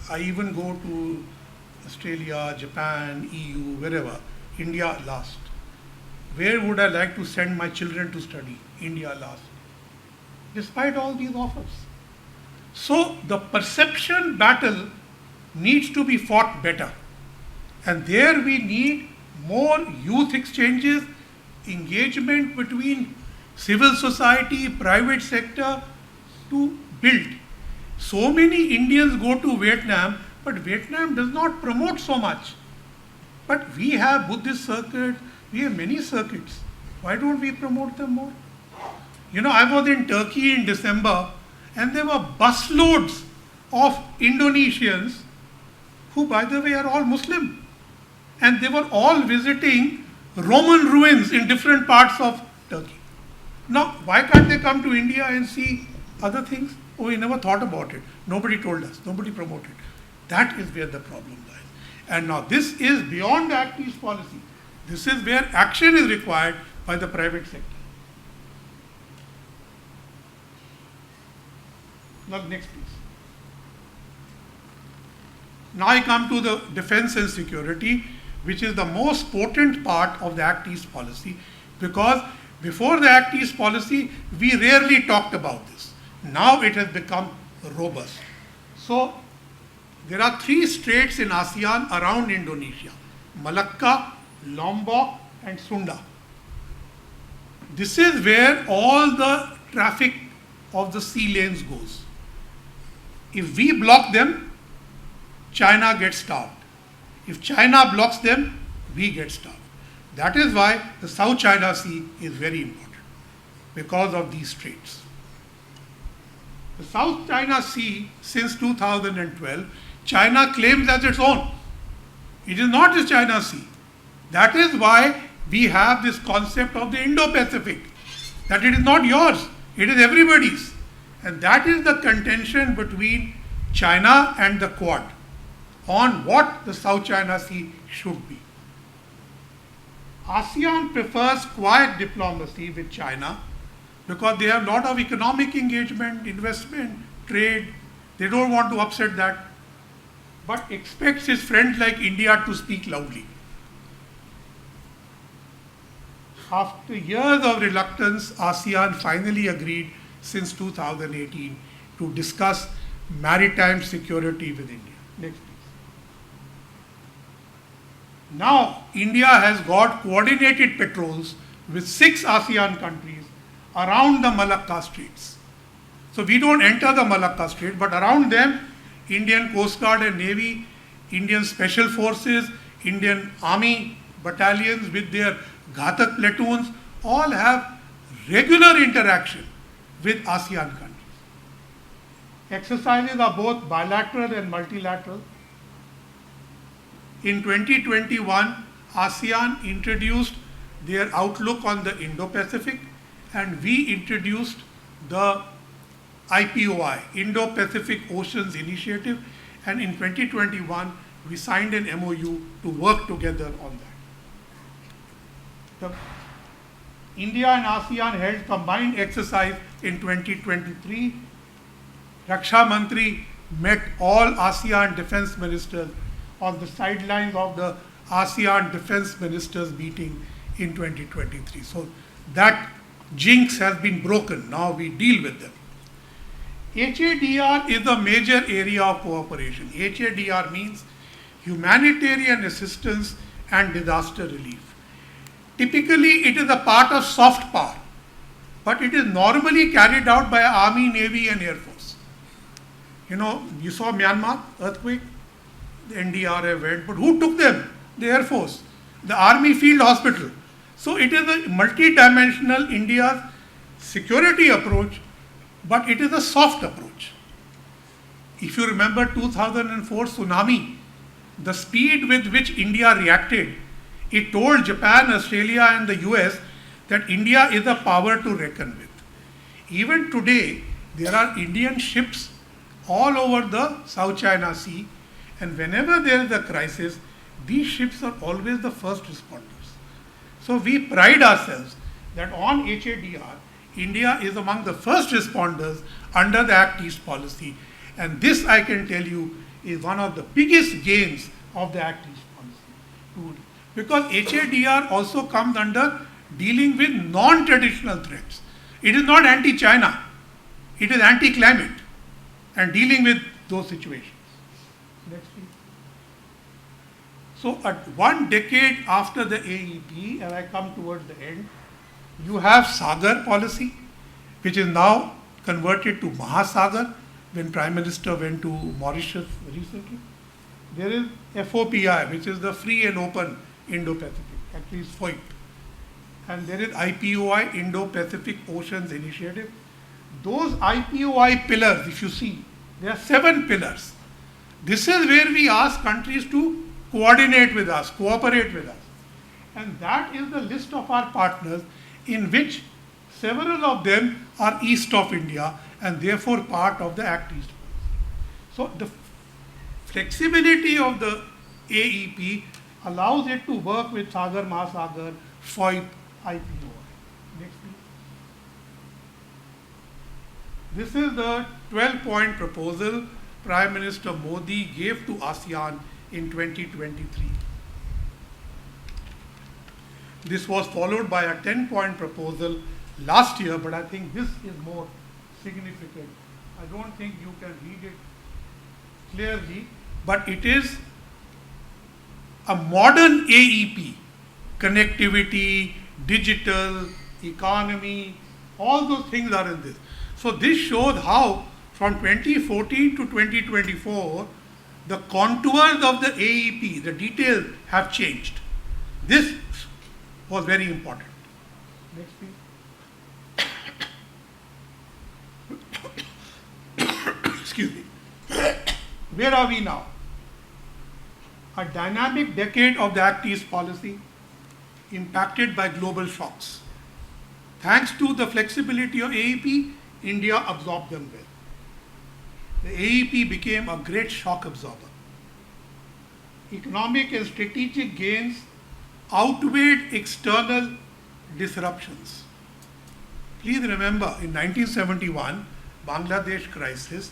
[SPEAKER 5] I even go to Australia, Japan, EU, wherever. India last. Where would I like to send my children to study? India last. Despite all these offers. So the perception battle needs to be fought better. And there we need more youth exchanges, engagement between civil society, private sector to build. So many Indians go to Vietnam, but Vietnam does not promote so much. But we have Buddhist circuits, we have many circuits. Why don't we promote them more? You know, I was in Turkey in December, and there were busloads of Indonesians who, by the way, are all Muslim. And they were all visiting Roman ruins in different parts of Turkey. Now, why can't they come to India and see other things? Oh, we never thought about it. Nobody told us. Nobody promoted. That is where the problem lies. And now this is beyond the Act East policy. This is where action is required by the private sector. Now, next please. Now I come to the defense and security, which is the most potent part of the Act East policy, because before the Act East policy, we rarely talked about this. Now it has become robust. So there are 3 straits in ASEAN around Indonesia: Malacca, Lombok, and Sunda. This is where all the traffic of the sea lanes goes. If we block them, China gets starved. If China blocks them, we get starved. That is why the South China Sea is very important, because of these straits. The South China Sea, since 2012, China claims as its own. It is not the China Sea. That is why we have this concept of the Indo-Pacific, that it is not yours, it is everybody's. And that is the contention between China and the Quad on what the South China Sea should be. ASEAN prefers quiet diplomacy with China because they have a lot of economic engagement, investment, trade. They don't want to upset that, but expects its friends like India to speak loudly. After years of reluctance, ASEAN finally agreed since 2018 to discuss maritime security with India. Next, please. Now, India has got coordinated patrols with 6 ASEAN countries around the Malacca Straits. So we don't enter the Malacca Strait, but around them, Indian Coast Guard and Navy, Indian Special Forces, Indian Army battalions with their Ghatak platoons all have regular interaction with ASEAN countries. Exercises are both bilateral and multilateral. In 2021, ASEAN introduced their outlook on the Indo-Pacific, and we introduced the IPOI, Indo-Pacific Oceans Initiative, and in 2021, we signed an MOU to work together on that. India and ASEAN held combined exercise in 2023. Raksha Mantri met all ASEAN defense ministers on the sidelines of the ASEAN defense ministers meeting in 2023. So that jinx has been broken. Now we deal with them. HADR is a major area of cooperation. HADR means humanitarian assistance and disaster relief. Typically, it is a part of soft power, but it is normally carried out by Army, Navy, and Air Force. You know, you saw Myanmar earthquake, the NDRF went, but who took them? The Air Force, the Army Field Hospital. So it is a multi-dimensional India's security approach, but it is a soft approach. If you remember 2004 tsunami, the speed with which India reacted, it told Japan, Australia, and the US that India is a power to reckon with. Even today, there are Indian ships all over the South China Sea, and whenever there is a crisis, these ships are always the first responders. So we pride ourselves that on HADR, India is among the first responders under the Act East policy, and this, I can tell you, is one of the biggest gains of the Act East policy. Because HADR also comes under dealing with non-traditional threats. It is not anti-China, it is anti-climate and dealing with those situations. Next, please. So at 1 decade after the AEP, and I come towards the end, you have Sagar policy, which is now converted to Mahasagar, when Prime Minister went to Mauritius recently. There is FOPI, which is the Free and Open Indo-Pacific, actually it's FOIP. And there is IPOI, Indo-Pacific Oceans Initiative. Those IPOI pillars, if you see, there are 7 pillars. This is where we ask countries to coordinate with us, cooperate with us. And that is the list of our partners, in which several of them are east of India and therefore part of the Act East. So the flexibility of the AEP allows it to work with Sagar Mahasagar, FOIP, IPOI. Next please. This is the 12-point proposal Prime Minister Modi gave to ASEAN in 2023. This was followed by a 10-point proposal last year, but I think this is more significant. I don't think you can read it clearly, but it is a modern AEP, connectivity, digital, economy, all those things are in this. So this shows how from 2014 to 2024, the contours of the AEP, the details have changed. This was very important. Next please. Excuse me. Where are we now? A dynamic decade of the Act East policy impacted by global shocks. Thanks to the flexibility of AEP, India absorbed them well. The AEP became a great shock absorber. Economic and strategic gains outweighed external disruptions. Please remember, in 1971, Bangladesh crisis,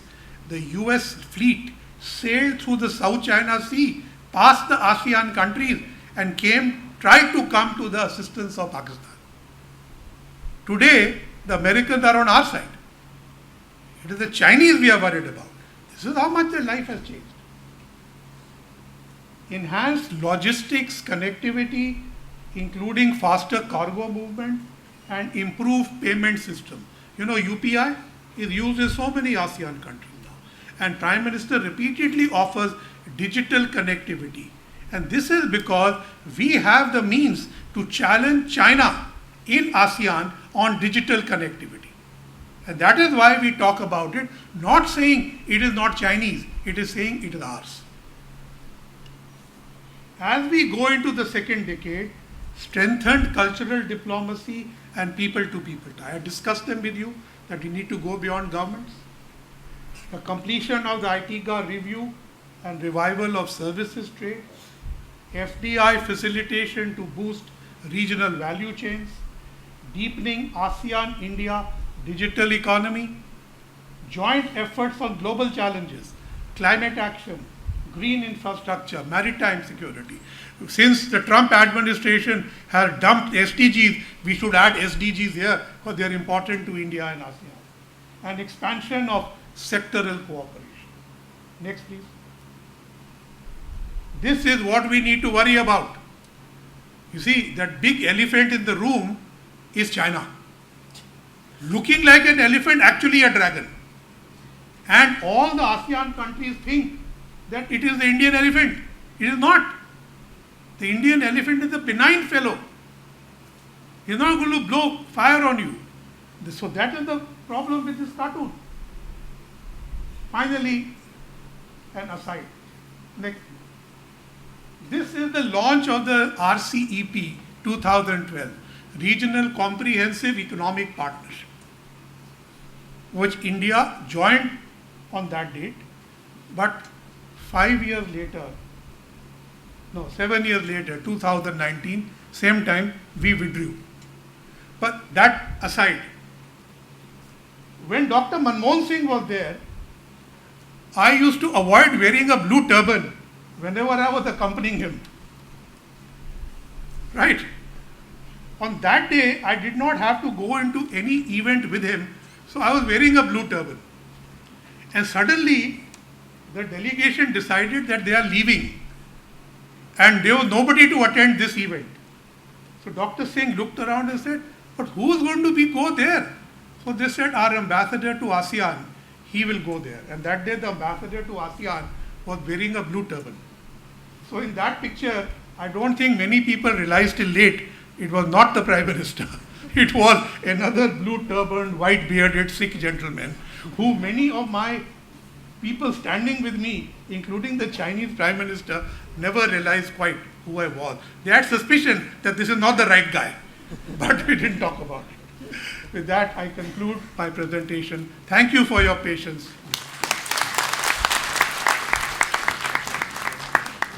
[SPEAKER 5] the US fleet sailed through the South China Sea, past the ASEAN countries, and tried to come to the assistance of Pakistan. Today, the Americans are on our side. It is the Chinese we are worried about. This is how much their life has changed. Enhanced logistics connectivity, including faster cargo movement and improved payment system. You know, UPI is used in so many ASEAN countries now. And Prime Minister repeatedly offers digital connectivity. And this is because we have the means to challenge China in ASEAN on digital connectivity. And that is why we talk about it, not saying it is not Chinese, it is saying it is ours. As we go into the second decade, strengthened cultural diplomacy and people-to-people ties. I discussed them with you, that we need to go beyond governments. The completion of the ITGA review and revival of services trade, FDI facilitation to boost regional value chains, deepening ASEAN-India digital economy, joint efforts on global challenges, climate action, green infrastructure, maritime security. Since the Trump administration has dumped SDGs, we should add SDGs here because they are important to India and ASEAN. And expansion of sectoral cooperation. Next, please. This is what we need to worry about. You see, that big elephant in the room is China. Looking like an elephant, actually a dragon. And all the ASEAN countries think that it is the Indian elephant. It is not. The Indian elephant is a benign fellow. He is not going to blow fire on you. So that is the problem with this cartoon. Finally, an aside. Next. This is the launch of the RCEP 2012, Regional Comprehensive Economic Partnership, which India joined on that date, but 7 years later, 2019, same time, we withdrew. But that aside, when Dr. Manmohan Singh was there, I used to avoid wearing a blue turban whenever I was accompanying him. Right? On that day, I did not have to go into any event with him, so I was wearing a blue turban. And suddenly, the delegation decided that they are leaving, and there was nobody to attend this event. So Dr. Singh looked around and said, but who is going to go there? So they said, our ambassador to ASEAN, he will go there. And that day the ambassador to ASEAN was wearing a blue turban. So in that picture, I don't think many people realized till late it was not the Prime Minister. It was another blue turban, white bearded Sikh gentleman who many of my people standing with me, including the Chinese Prime Minister, never realized quite who I was. They had suspicion that this is not the right guy, but we didn't talk about it. With that, I conclude my presentation. Thank you for your patience.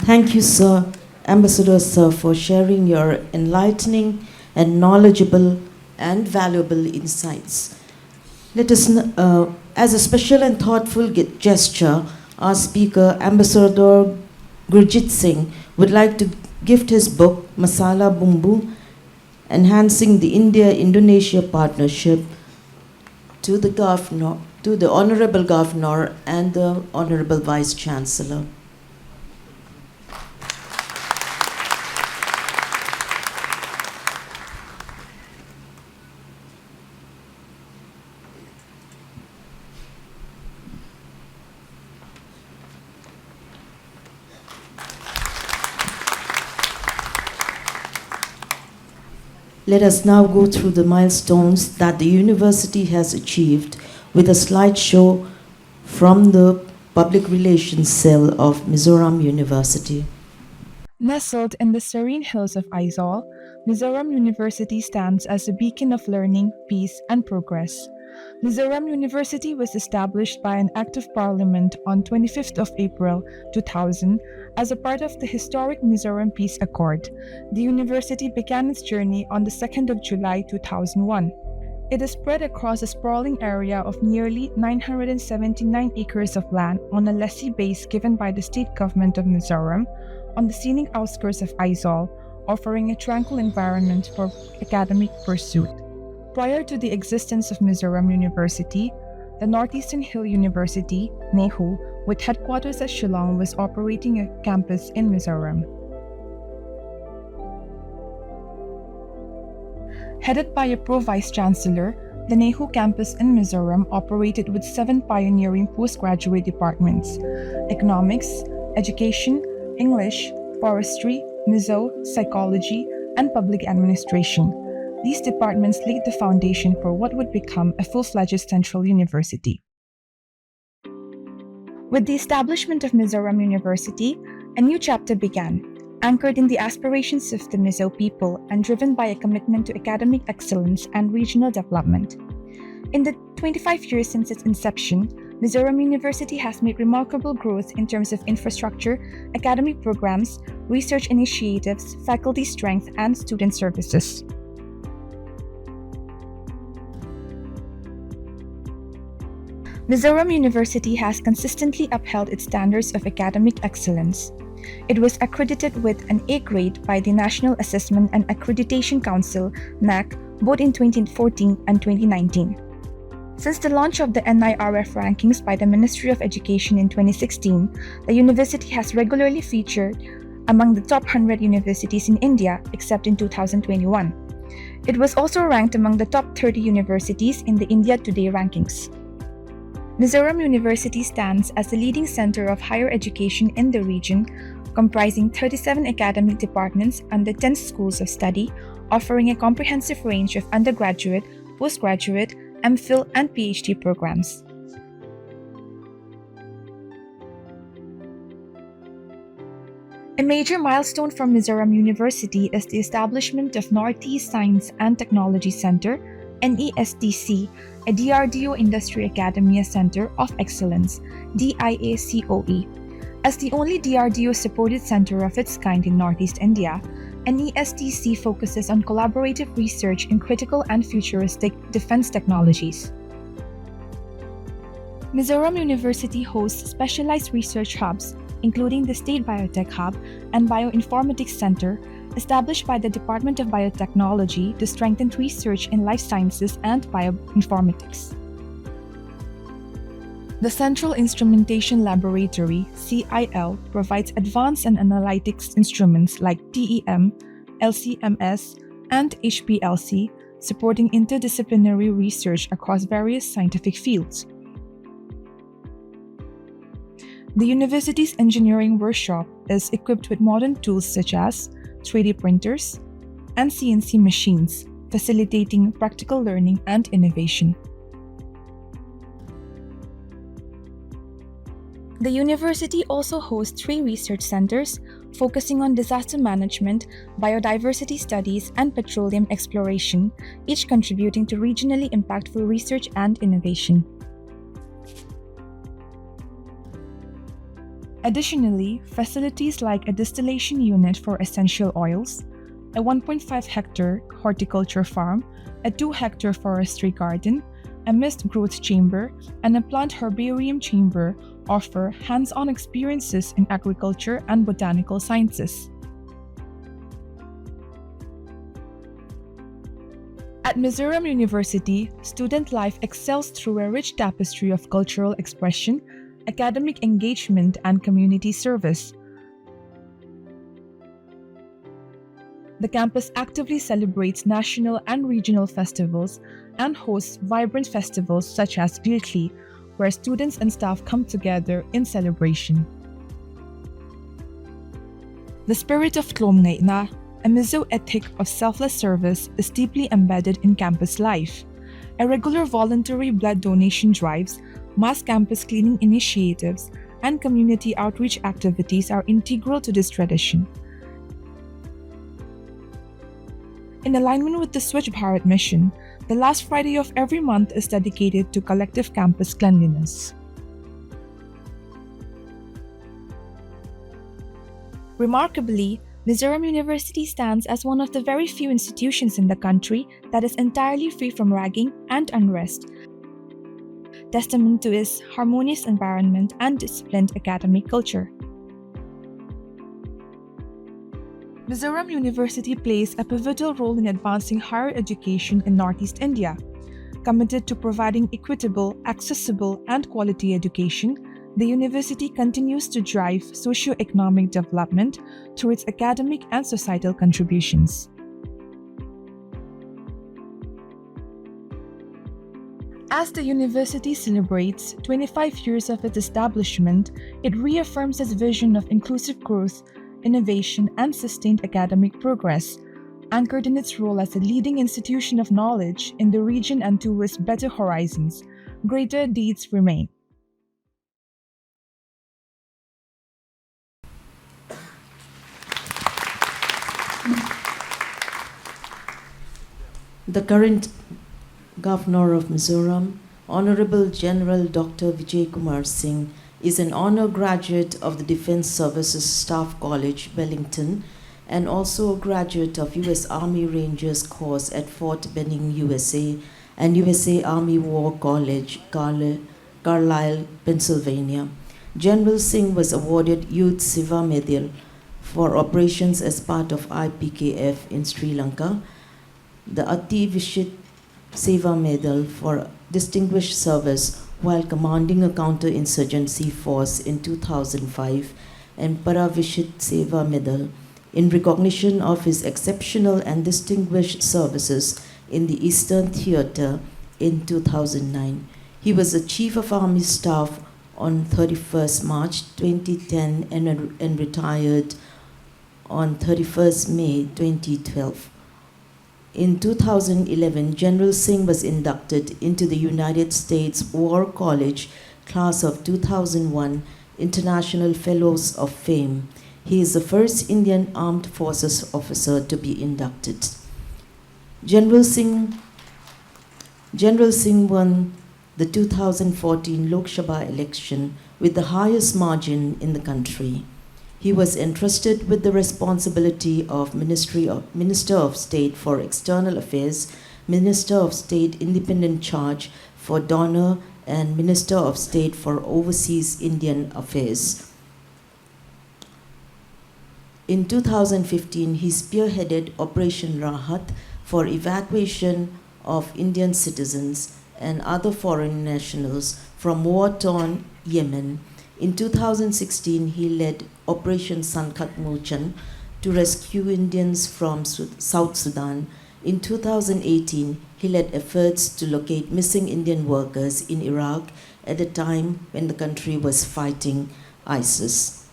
[SPEAKER 2] Thank you, sir, Ambassador Sir, for sharing your enlightening and knowledgeable and valuable insights. Let us, as a special and thoughtful gesture, our speaker, Ambassador Gurjit Singh, would like to gift his book, Masala Bumbu, Enhancing the India-Indonesia Partnership, to the Governor, to the Honorable Governor and the Honorable Vice Chancellor. Let us now go through the milestones that the university has achieved with a slideshow from the Public Relations Cell of Mizoram University.
[SPEAKER 6] Nestled in the serene hills of Aizawl, Mizoram University stands as a beacon of learning, peace, and progress. Mizoram University was established by an Act of Parliament on 25th of April 2000 as a part of the historic Mizoram Peace Accord. The university began its journey on the 2nd of July 2001. It is spread across a sprawling area of nearly 979 acres of land on a lessee base given by the state government of Mizoram on the scenic outskirts of Aizawl, offering a tranquil environment for academic pursuit. Prior to the existence of Mizoram University, the Northeastern Hill University, NEHU, with headquarters at Shillong, was operating a campus in Mizoram. Headed by a pro-vice chancellor, the NEHU campus in Mizoram operated with 7 pioneering postgraduate departments: economics, education, English, forestry, Mizo, psychology, and public administration. These departments laid the foundation for what would become a full-fledged central university. With the establishment of Mizoram University, a new chapter began, anchored in the aspirations of the Mizo people and driven by a commitment to academic excellence and regional development. In the 25 years since its inception, Mizoram University has made remarkable growth in terms of infrastructure, academic programs, research initiatives, faculty strength, and student services. Mizoram University has consistently upheld its standards of academic excellence. It was accredited with an A grade by the National Assessment and Accreditation Council, NAC, both in 2014 and 2019. Since the launch of the NIRF rankings by the Ministry of Education in 2016, the university has regularly featured among the top 100 universities in India, except in 2021. It was also ranked among the top 30 universities in the India Today rankings. Mizoram University stands as the leading center of higher education in the region, comprising 37 academic departments under 10 schools of study, offering a comprehensive range of undergraduate, postgraduate, MPhil, and PhD programs. A major milestone for Mizoram University is the establishment of Northeast Science and Technology Center, NESTC, a DRDO Industry Academia Center of Excellence, DIACOE. As the only DRDO-supported center of its kind in Northeast India, NESTC focuses on collaborative research in critical and futuristic defense technologies. Mizoram University hosts specialized research hubs, including the State Biotech Hub and Bioinformatics Center, established by the Department of Biotechnology to strengthen research in life sciences and bioinformatics. The Central Instrumentation Laboratory, CIL, provides advanced and analytics instruments like TEM, LCMS, and HPLC, supporting interdisciplinary research across various scientific fields. The university's engineering workshop is equipped with modern tools such as 3D printers and CNC machines, facilitating practical learning and innovation. The university also hosts 3 research centers focusing on disaster management, biodiversity studies, and petroleum exploration, each contributing to regionally impactful research and innovation. Additionally, facilities like a distillation unit for essential oils, a 1.5-hectare horticulture farm, a 2-hectare forestry garden, a mist growth chamber, and a plant herbarium chamber offer hands-on experiences in agriculture and botanical sciences. At Mizoram University, student life excels through a rich tapestry of cultural expression, academic engagement, and community service. The campus actively celebrates national and regional festivals and hosts vibrant festivals such as Retd, where students and staff come together in celebration. The spirit of Tlom Na, a Mizo ethic of selfless service, is deeply embedded in campus life. Irregular voluntary blood donation drives, mass campus cleaning initiatives, and community outreach activities are integral to this tradition. In alignment with the Swachh Bharat mission, the last Friday of every month is dedicated to collective campus cleanliness. Remarkably, Mizoram University stands as one of the very few institutions in the country that is entirely free from ragging and unrest, testament to its harmonious environment and disciplined academic culture. Mizoram University plays a pivotal role in advancing higher education in Northeast India. Committed to providing equitable, accessible, and quality education, the university continues to drive socio-economic development through its academic and societal contributions. As the university celebrates 25 years of its establishment, it reaffirms its vision of inclusive growth, innovation, and sustained academic progress, anchored in its role as a leading institution of knowledge in the region and towards better horizons. Greater deeds remain.
[SPEAKER 2] The current Governor of Mizoram, Honorable General Dr. Vijay Kumar Singh, is an honor graduate of the Defense Services Staff College, Wellington, and also a graduate of U.S. Army Rangers course at Fort Benning, USA, and USA Army War College, Carlisle, Pennsylvania. General Singh was awarded Youth Seva Medal for operations as part of IPKF in Sri Lanka, the Ati Vishit Seva Medal for distinguished service while commanding a counterinsurgency force in 2005, and Paravishit Seva Medal in recognition of his exceptional and distinguished services in the Eastern Theater in 2009. He was the Chief of Army Staff on 31st March 2010 and retired on 31st May 2012. In 2011, General Singh was inducted into the United States War College Class of 2001 International Fellows of Fame. He is the first Indian Armed Forces officer to be inducted. General Singh won the 2014 Lok Sabha election with the highest margin in the country. He was entrusted with the responsibility of Minister of State for External Affairs, Minister of State Independent Charge for Donor, and Minister of State for Overseas Indian Affairs. In 2015, he spearheaded Operation Rahat for evacuation of Indian citizens and other foreign nationals from war-torn Yemen. In 2016, he led Operation Sankat Mochan to rescue Indians from South Sudan. In 2018, he led efforts to locate missing Indian workers in Iraq at a time when the country was fighting ISIS.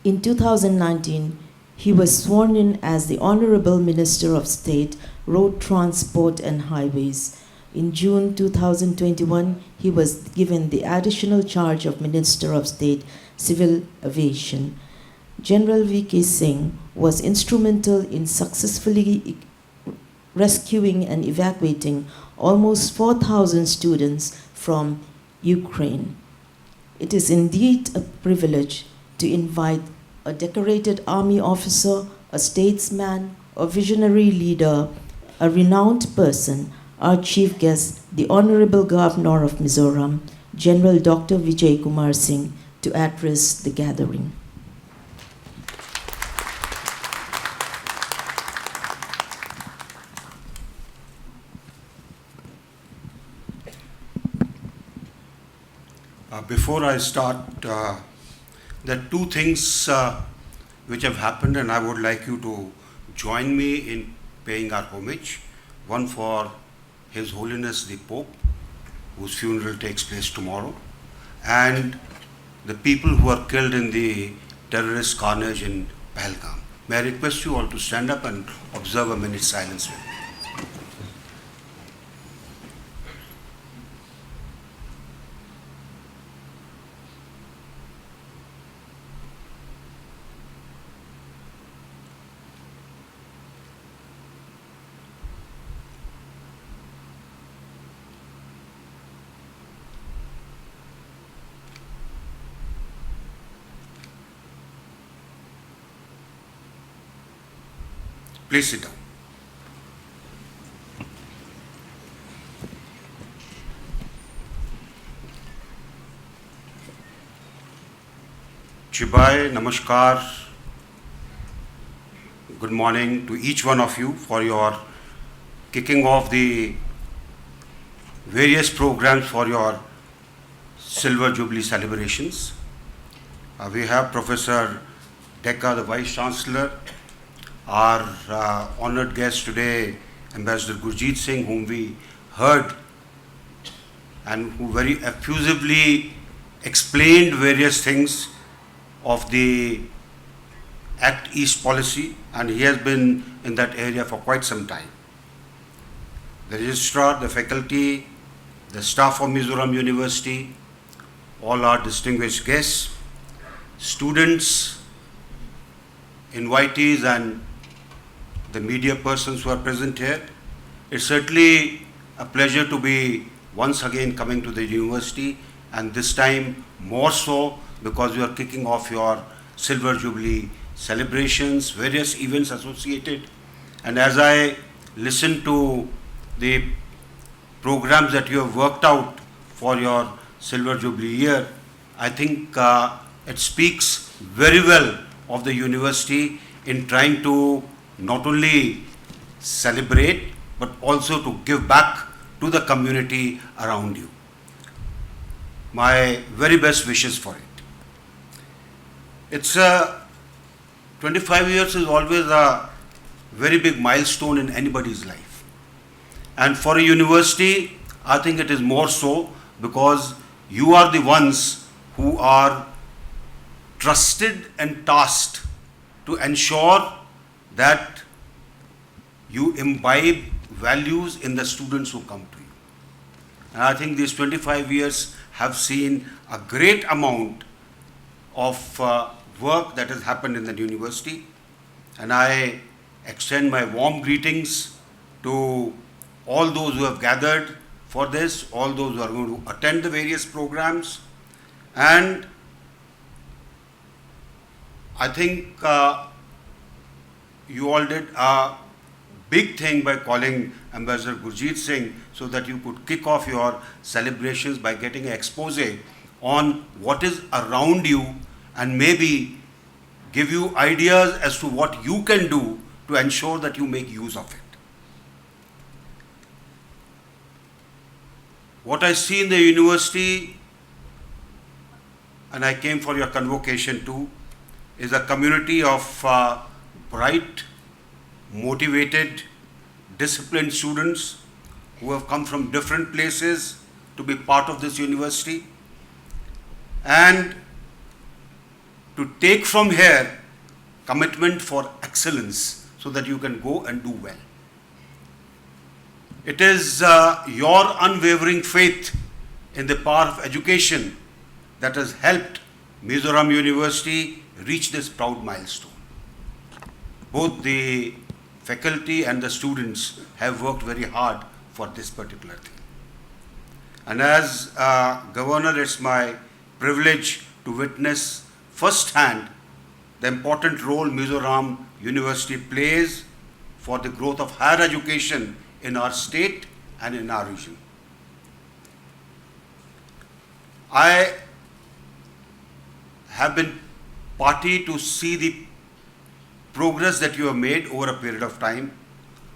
[SPEAKER 2] In 2019, he was sworn in as the Honorable Minister of State, Road Transport and Highways. In June 2021, he was given the additional charge of Minister of State, Civil Aviation. General Vijay Singh was instrumental in successfully rescuing and evacuating almost 4,000 students from Ukraine. It is indeed a privilege to invite a decorated army officer, a statesman, a visionary leader, a renowned person, our chief guest, the Honorable Governor of Mizoram, General Dr. Vijay Kumar Singh, to address the gathering.
[SPEAKER 7] Before I start, there are two things which have happened, and I would like you to join me in paying our homage. One for His Holiness the Pope, whose funeral takes place tomorrow, and the people who are killed in the terrorist carnage in Pahalgam. May I request you all to stand up and observe a minute's silence with me. Please sit down. Chibai, Namaskar. Good morning to each one of you for your kicking off the various programs for your Silver Jubilee celebrations. We have Professor Decca, the Vice Chancellor, our honored guest today, Ambassador Gurjit Singh, whom we heard and who very effusively explained various things of the Act East policy, and he has been in that area for quite some time. The registrar, the faculty, the staff of Mizoram University, all our distinguished guests, students, invitees, and the media persons who are present here. It's certainly a pleasure to be once again coming to the university, and this time more so because you are kicking off your Silver Jubilee celebrations, various events associated. And as I listen to the programs that you have worked out for your Silver Jubilee year, I think it speaks very well of the university in trying to not only celebrate but also to give back to the community around you. My very best wishes for it. It's 25 years is always a very big milestone in anybody's life. And for a university, I think it is more so because you are the ones who are trusted and tasked to ensure that you imbibe values in the students who come to you. And I think these 25 years have seen a great amount of work that has happened in the university. And I extend my warm greetings to all those who have gathered for this, all those who are going to attend the various programs. And I think you all did a big thing by calling Ambassador Gurjit Singh so that you could kick off your celebrations by getting an expose on what is around you and maybe give you ideas as to what you can do to ensure that you make use of it. What I see in the university, and I came for your convocation too, is a community of bright, motivated, disciplined students who have come from different places to be part of this university. And to take from here commitment for excellence so that you can go and do well. It is your unwavering faith in the power of education that has helped Mizoram University reach this proud milestone. Both the faculty and the students have worked very hard for this particular thing. And as Governor, it's my privilege to witness firsthand the important role Mizoram University plays for the growth of higher education in our state and in our region. I have been party to see the progress that you have made over a period of time.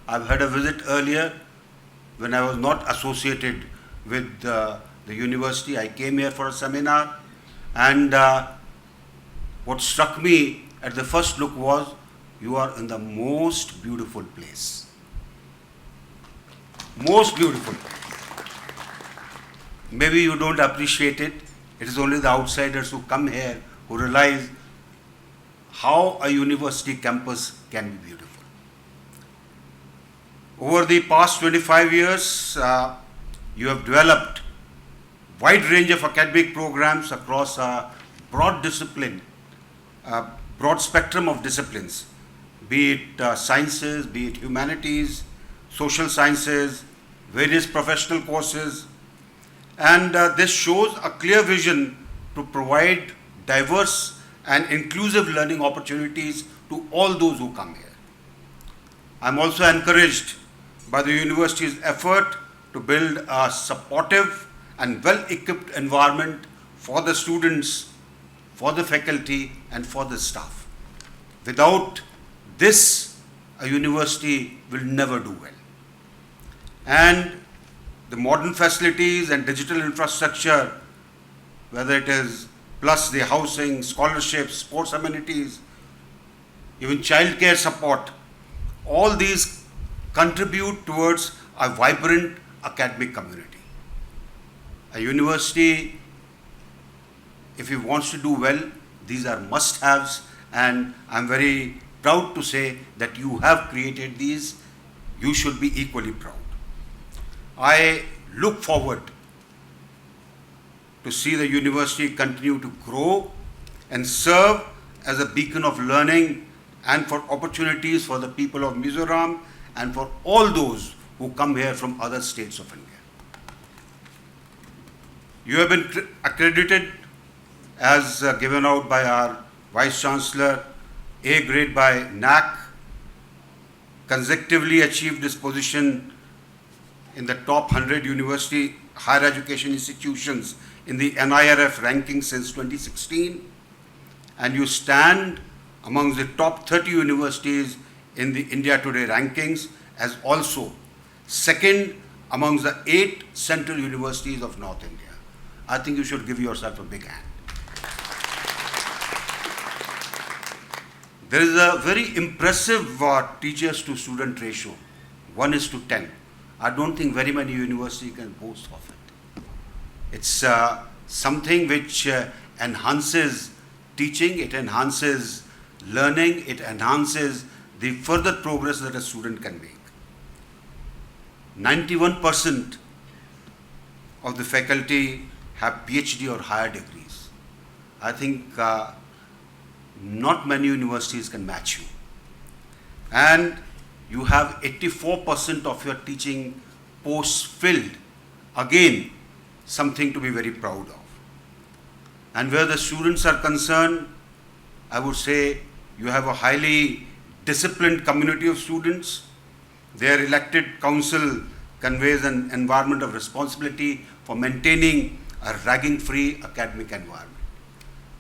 [SPEAKER 7] I've had a visit earlier when I was not associated with the university. I came here for a seminar, and what struck me at the first look was you are in the most beautiful place. Most beautiful. Maybe you don't appreciate it. It is only the outsiders who come here who realize how a university campus can be beautiful. Over the past 25 years, you have developed wide range of academic programs across a broad discipline, broad spectrum of disciplines, be it sciences, be it humanities, social sciences, various professional courses, and this shows a clear vision to provide diverse and inclusive learning opportunities to all those who come here. I'm also encouraged by the university's effort to build a supportive and well-equipped environment for the students, for the faculty, and for the staff. Without this, a university will never do well. And the modern facilities and digital infrastructure, whether it is plus the housing, scholarships, sports amenities, even childcare support, all these contribute towards a vibrant academic community. A university, if it wants to do well, these are must-haves, and I'm very proud to say that you have created these. You should be equally proud. I look forward to see the university continue to grow and serve as a beacon of learning and for opportunities for the people of Mizoram and for all those who come here from other states of India. You have been accredited as given out by our Vice Chancellor, A grade by NAC, consecutively achieved this position in the top 100 university higher education institutions in the NIRF ranking since 2016, and you stand among the top 30 universities in the India Today rankings as also second amongst the 8 central universities of North India. I think you should give yourself a big hand. There is a very impressive teachers to student ratio, 1:10. I don't think very many universities can boast of it. It's something which enhances teaching, it enhances learning, it enhances the further progress that a student can make. 91% of the faculty have PhD or higher degrees. I think not many universities can match you. And you have 84% of your teaching posts filled. Again, something to be very proud of. And where the students are concerned, I would say you have a highly disciplined community of students. Their elected council conveys an environment of responsibility for maintaining a ragging-free academic environment.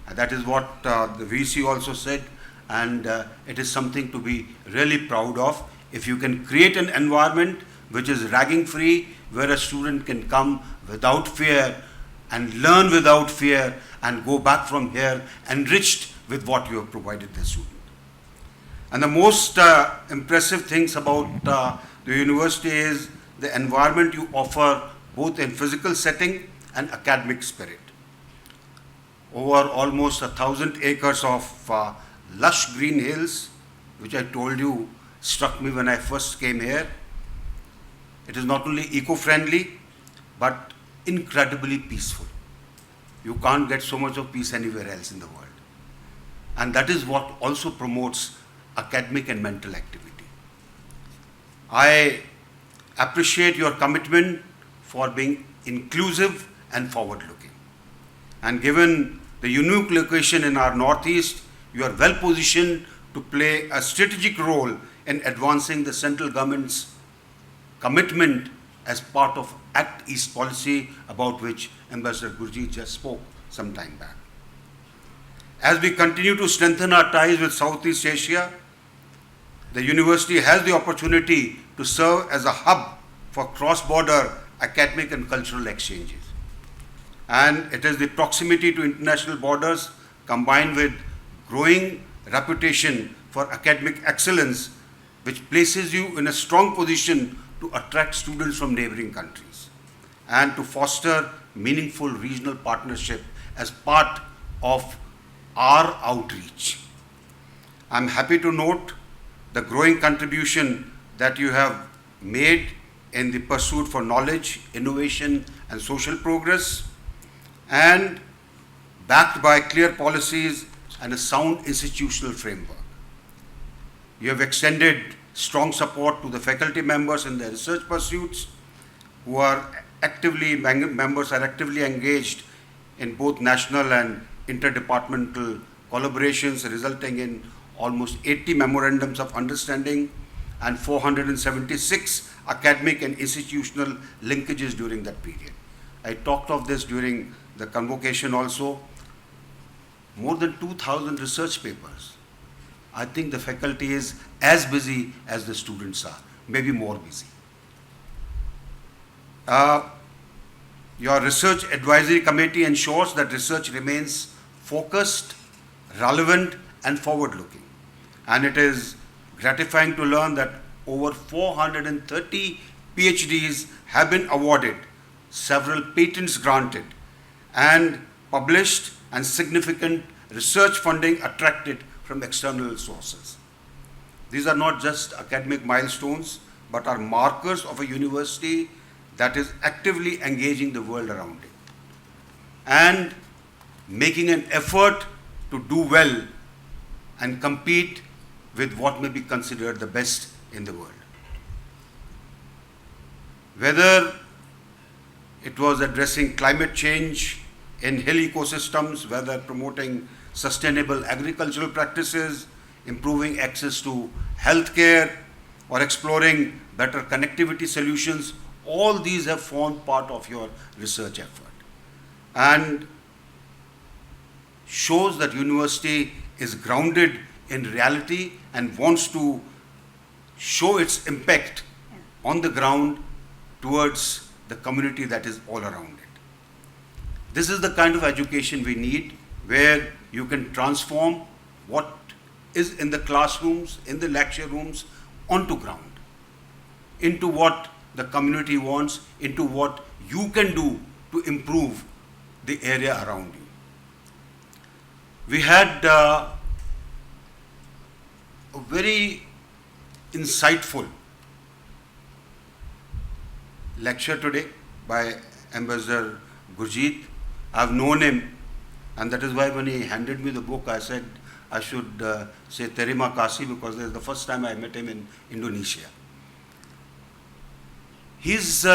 [SPEAKER 7] And that is what the VC also said, and it is something to be really proud of. If you can create an environment which is ragging-free, where a student can come without fear and learn without fear and go back from here enriched with what you have provided the student. And the most impressive things about the university is the environment you offer both in physical setting and academic spirit. over almost 1,000 acres of lush green hills, which I told you struck me when I first came here. It is not only eco-friendly, but incredibly peaceful. You can't get so much of peace anywhere else in the world. And that is what also promotes academic and mental activity. I appreciate your commitment for being inclusive and forward-looking. And given the unique location in our Northeast, you are well positioned to play a strategic role in advancing the central government's commitment as part of Act East policy, about which Ambassador Gurjit just spoke some time back. As we continue to strengthen our ties with Southeast Asia, the university has the opportunity to serve as a hub for cross-border academic and cultural exchanges. And it is the proximity to international borders combined with growing reputation for academic excellence which places you in a strong position to attract students from neighboring countries and to foster meaningful regional partnership as part of our outreach. I'm happy to note the growing contribution that you have made in the pursuit for knowledge, innovation, and social progress, and backed by clear policies and a sound institutional framework. You have extended strong support to the faculty members in their research pursuits, who are members are actively engaged in both national and interdepartmental collaborations, resulting in almost 80 memorandums of understanding and 476 academic and institutional linkages during that period. I talked of this during the convocation also. More than 2,000 research papers. I think the faculty is as busy as the students are, maybe more busy. Your research advisory committee ensures that research remains focused, relevant, and forward-looking. And it is gratifying to learn that over 430 PhDs have been awarded, several patents granted, and published, and significant research funding attracted from external sources. These are not just academic milestones, but are markers of a university that is actively engaging the world around it and making an effort to do well and compete with what may be considered the best in the world. Whether it was addressing climate change in hill ecosystems, whether promoting sustainable agricultural practices, improving access to healthcare, or exploring better connectivity solutions, all these have formed part of your research effort and shows that university is grounded in reality and wants to show its impact on the ground towards the community that is all around it. This is the kind of education we need, where you can transform what is in the classrooms, in the lecture rooms, onto ground, into what the community wants, into what you can do to improve the area around you. We had a very insightful lecture today by Ambassador Gurjit. I've known him, and that is why when he handed me the book, I said I should say Terima Kasih, because this is the first time I met him in Indonesia. He's,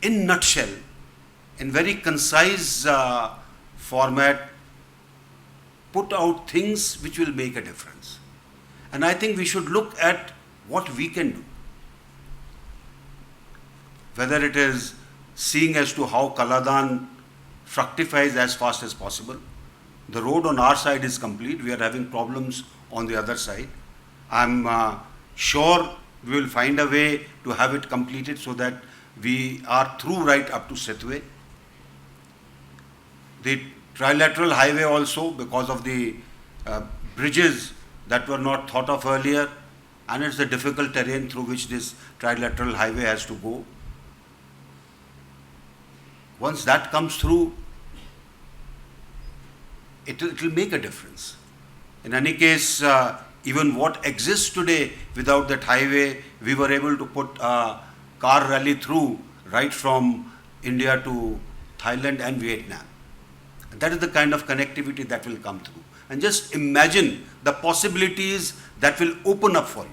[SPEAKER 7] in nutshell, in very concise format, put out things which will make a difference. And I think we should look at what we can do. Whether it is seeing as to how Kaladan fructifies as fast as possible. The road on our side is complete. We are having problems on the other side. I'm sure we will find a way to have it completed so that we are through right up to Setwe. The trilateral highway also, because of the bridges that were not thought of earlier, and it's the difficult terrain through which this trilateral highway has to go. Once that comes through, it will make a difference. In any case, even what exists today without that highway, we were able to put a car rally through right from India to Thailand and Vietnam. And that is the kind of connectivity that will come through. And just imagine the possibilities that will open up for you.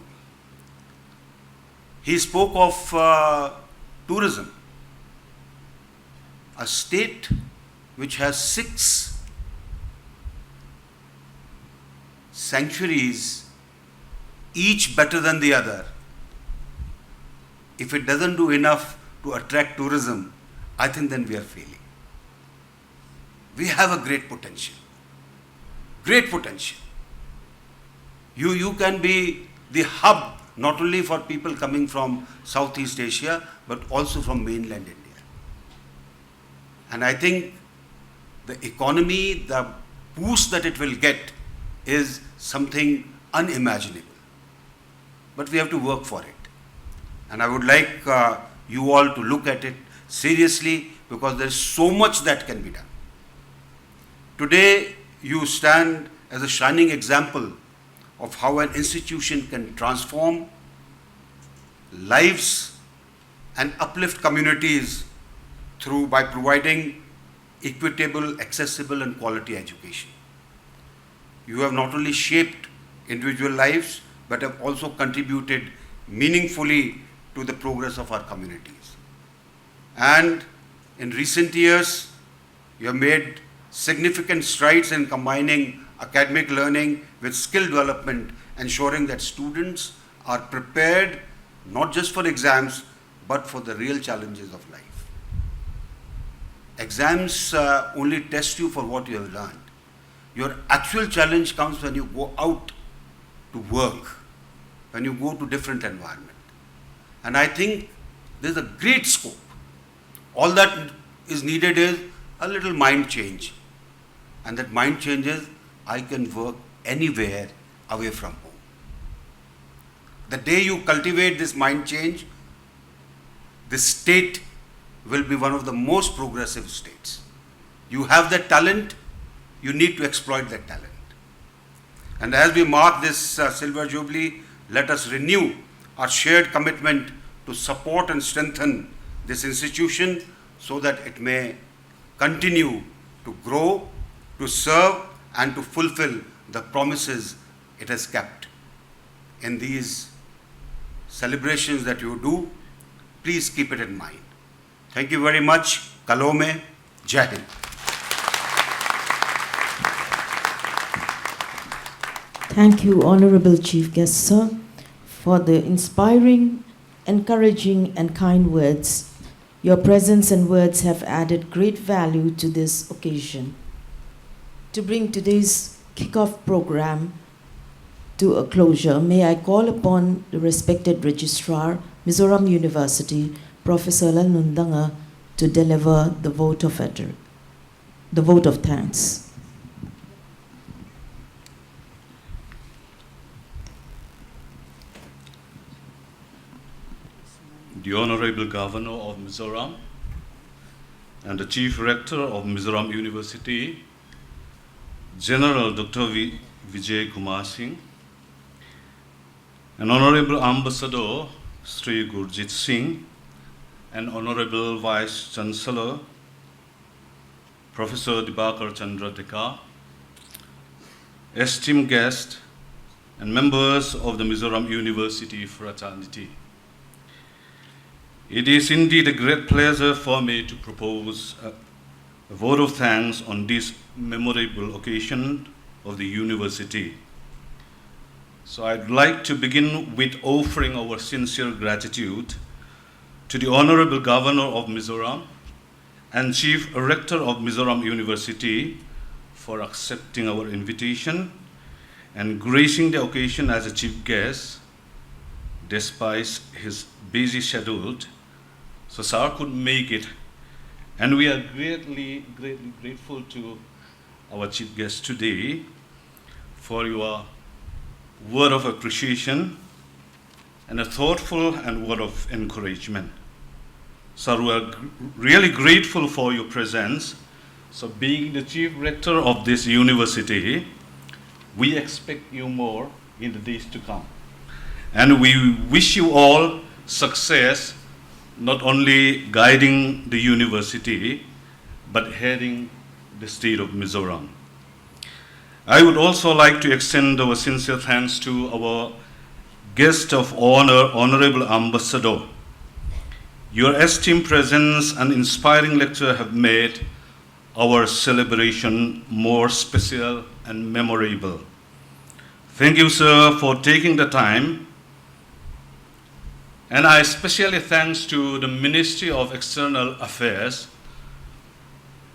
[SPEAKER 7] He spoke of tourism. A state which has 6 sanctuaries, each better than the other, if it doesn't do enough to attract tourism, I think then we are failing. We have a great potential. Great potential. You can be the hub not only for people coming from Southeast Asia, but also from mainland India. And I think the economy, the boost that it will get is something unimaginable. But we have to work for it. And I would like you all to look at it seriously, because there is so much that can be done. Today, you stand as a shining example of how an institution can transform lives and uplift communities by providing equitable, accessible, and quality education. You have not only shaped individual lives, but have also contributed meaningfully to the progress of our communities. And in recent years, you have made significant strides in combining academic learning with skill development, ensuring that students are prepared not just for exams, but for the real challenges of life. Exams only test you for what you have learned. Your actual challenge comes when you go out to work, when you go to different environment. And I think there's a great scope. All that is needed is a little mind change. And that mind change is, I can work anywhere away from home. The day you cultivate this mind change, the state will be one of the most progressive states. You have that talent, you need to exploit that talent. And as we mark this Silver Jubilee, let us renew our shared commitment to support and strengthen this institution so that it may continue to grow, to serve, and to fulfill the promises it has kept. In these celebrations that you do, please keep it in mind. Thank you very much. Kalome, Jai Hind.
[SPEAKER 2] Thank you, Honorable Chief Guest, sir, for the inspiring, encouraging, and kind words. Your presence and words have added great value to this occasion. To bring today's kickoff program to a closure, may I call upon the respected Registrar, Mizoram University, Professor Lalnundanga, to deliver the vote of thanks.
[SPEAKER 8] The Honorable Governor of Mizoram and the Chief Rector of Mizoram University, General Dr. Vijay Kumar Singh, and Honorable Ambassador Sri Gurjit Singh, and Honorable Vice Chancellor Professor Dibakar Chandra Deka, esteemed guests, and members of the Mizoram University fraternity. It is indeed a great pleasure for me to propose a vote of thanks on this memorable occasion of the university. So I'd like to begin with offering our sincere gratitude to the Honorable Governor of Mizoram and Chief Rector of Mizoram University for accepting our invitation and gracing the occasion as a chief guest despite his busy schedule. So sir could make it, and we are greatly grateful to our chief guest today for your word of appreciation and a thoughtful and word of encouragement. Sir, we are really grateful for your presence So being the chief rector of this university, we expect you more in the days to come. And we wish you all success, not only guiding the university, but heading the state of Mizoram. I would also like to extend our sincere thanks to our guest of honor, Honorable Ambassador. Your esteemed presence and inspiring lecture have made our celebration more special and memorable. Thank you, sir, for taking the time. And I especially thanks to the Ministry of External Affairs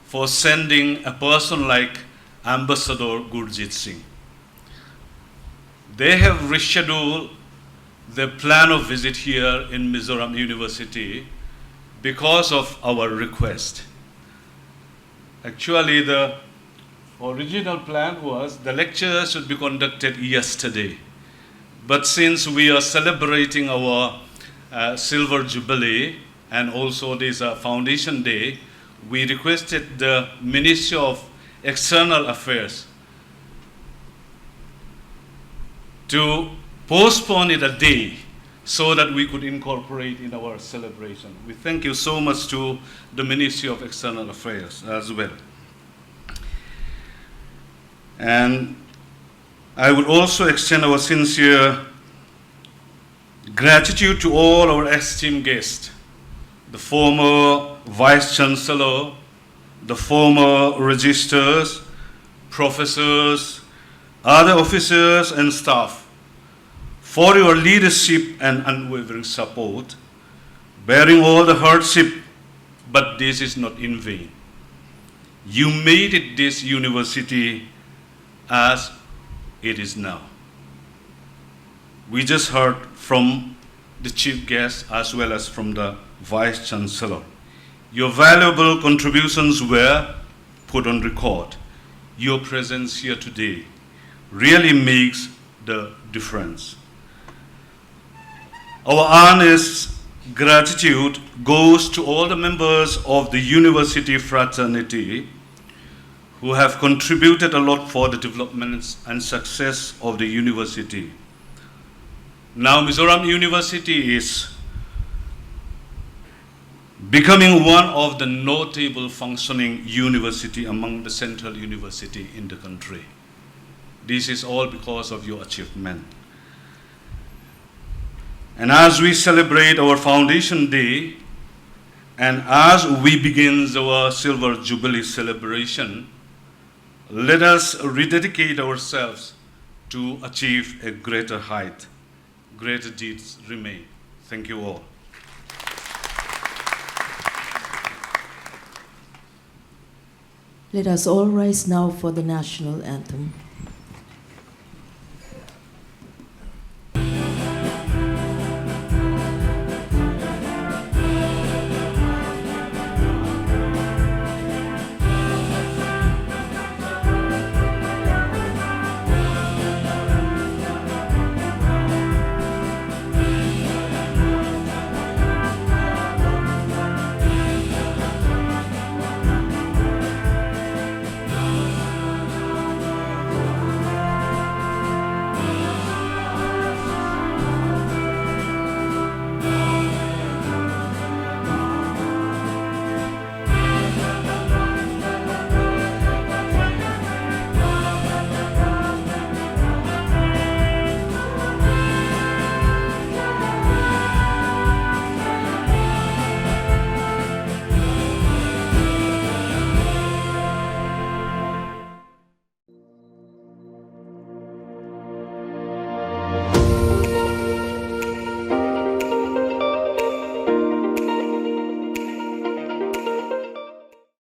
[SPEAKER 8] for sending a person like Ambassador Gurjit Singh. They have rescheduled their plan of visit here in Mizoram University because of our request. Actually, the original plan was the lecture should be conducted yesterday. But since we are celebrating our Silver Jubilee and also this Foundation Day, we requested the Ministry of External Affairs to postpone it a day so that we could incorporate in our celebration. We thank you so much to the Ministry of External Affairs as well. And I would also extend our sincere gratitude to all our esteemed guests, the former Vice Chancellor, the former registers, professors, other officers and staff, for your leadership and unwavering support, bearing all the hardship, but this is not in vain. You made it this university as it is now. We just heard from the chief guest as well as from the Vice Chancellor. Your valuable contributions were put on record. Your presence here today really makes the difference. Our honest gratitude goes to all the members of the university fraternity who have contributed a lot for the development and success of the university. Now Mizoram University is becoming one of the notable functioning university among the central university in the country. This is all because of your achievement. And as we celebrate our Foundation Day, and as we begin our Silver Jubilee Celebration, let us rededicate ourselves to achieve a greater height. Greater deeds remain. Thank you all.
[SPEAKER 2] Let us all rise now for the national anthem.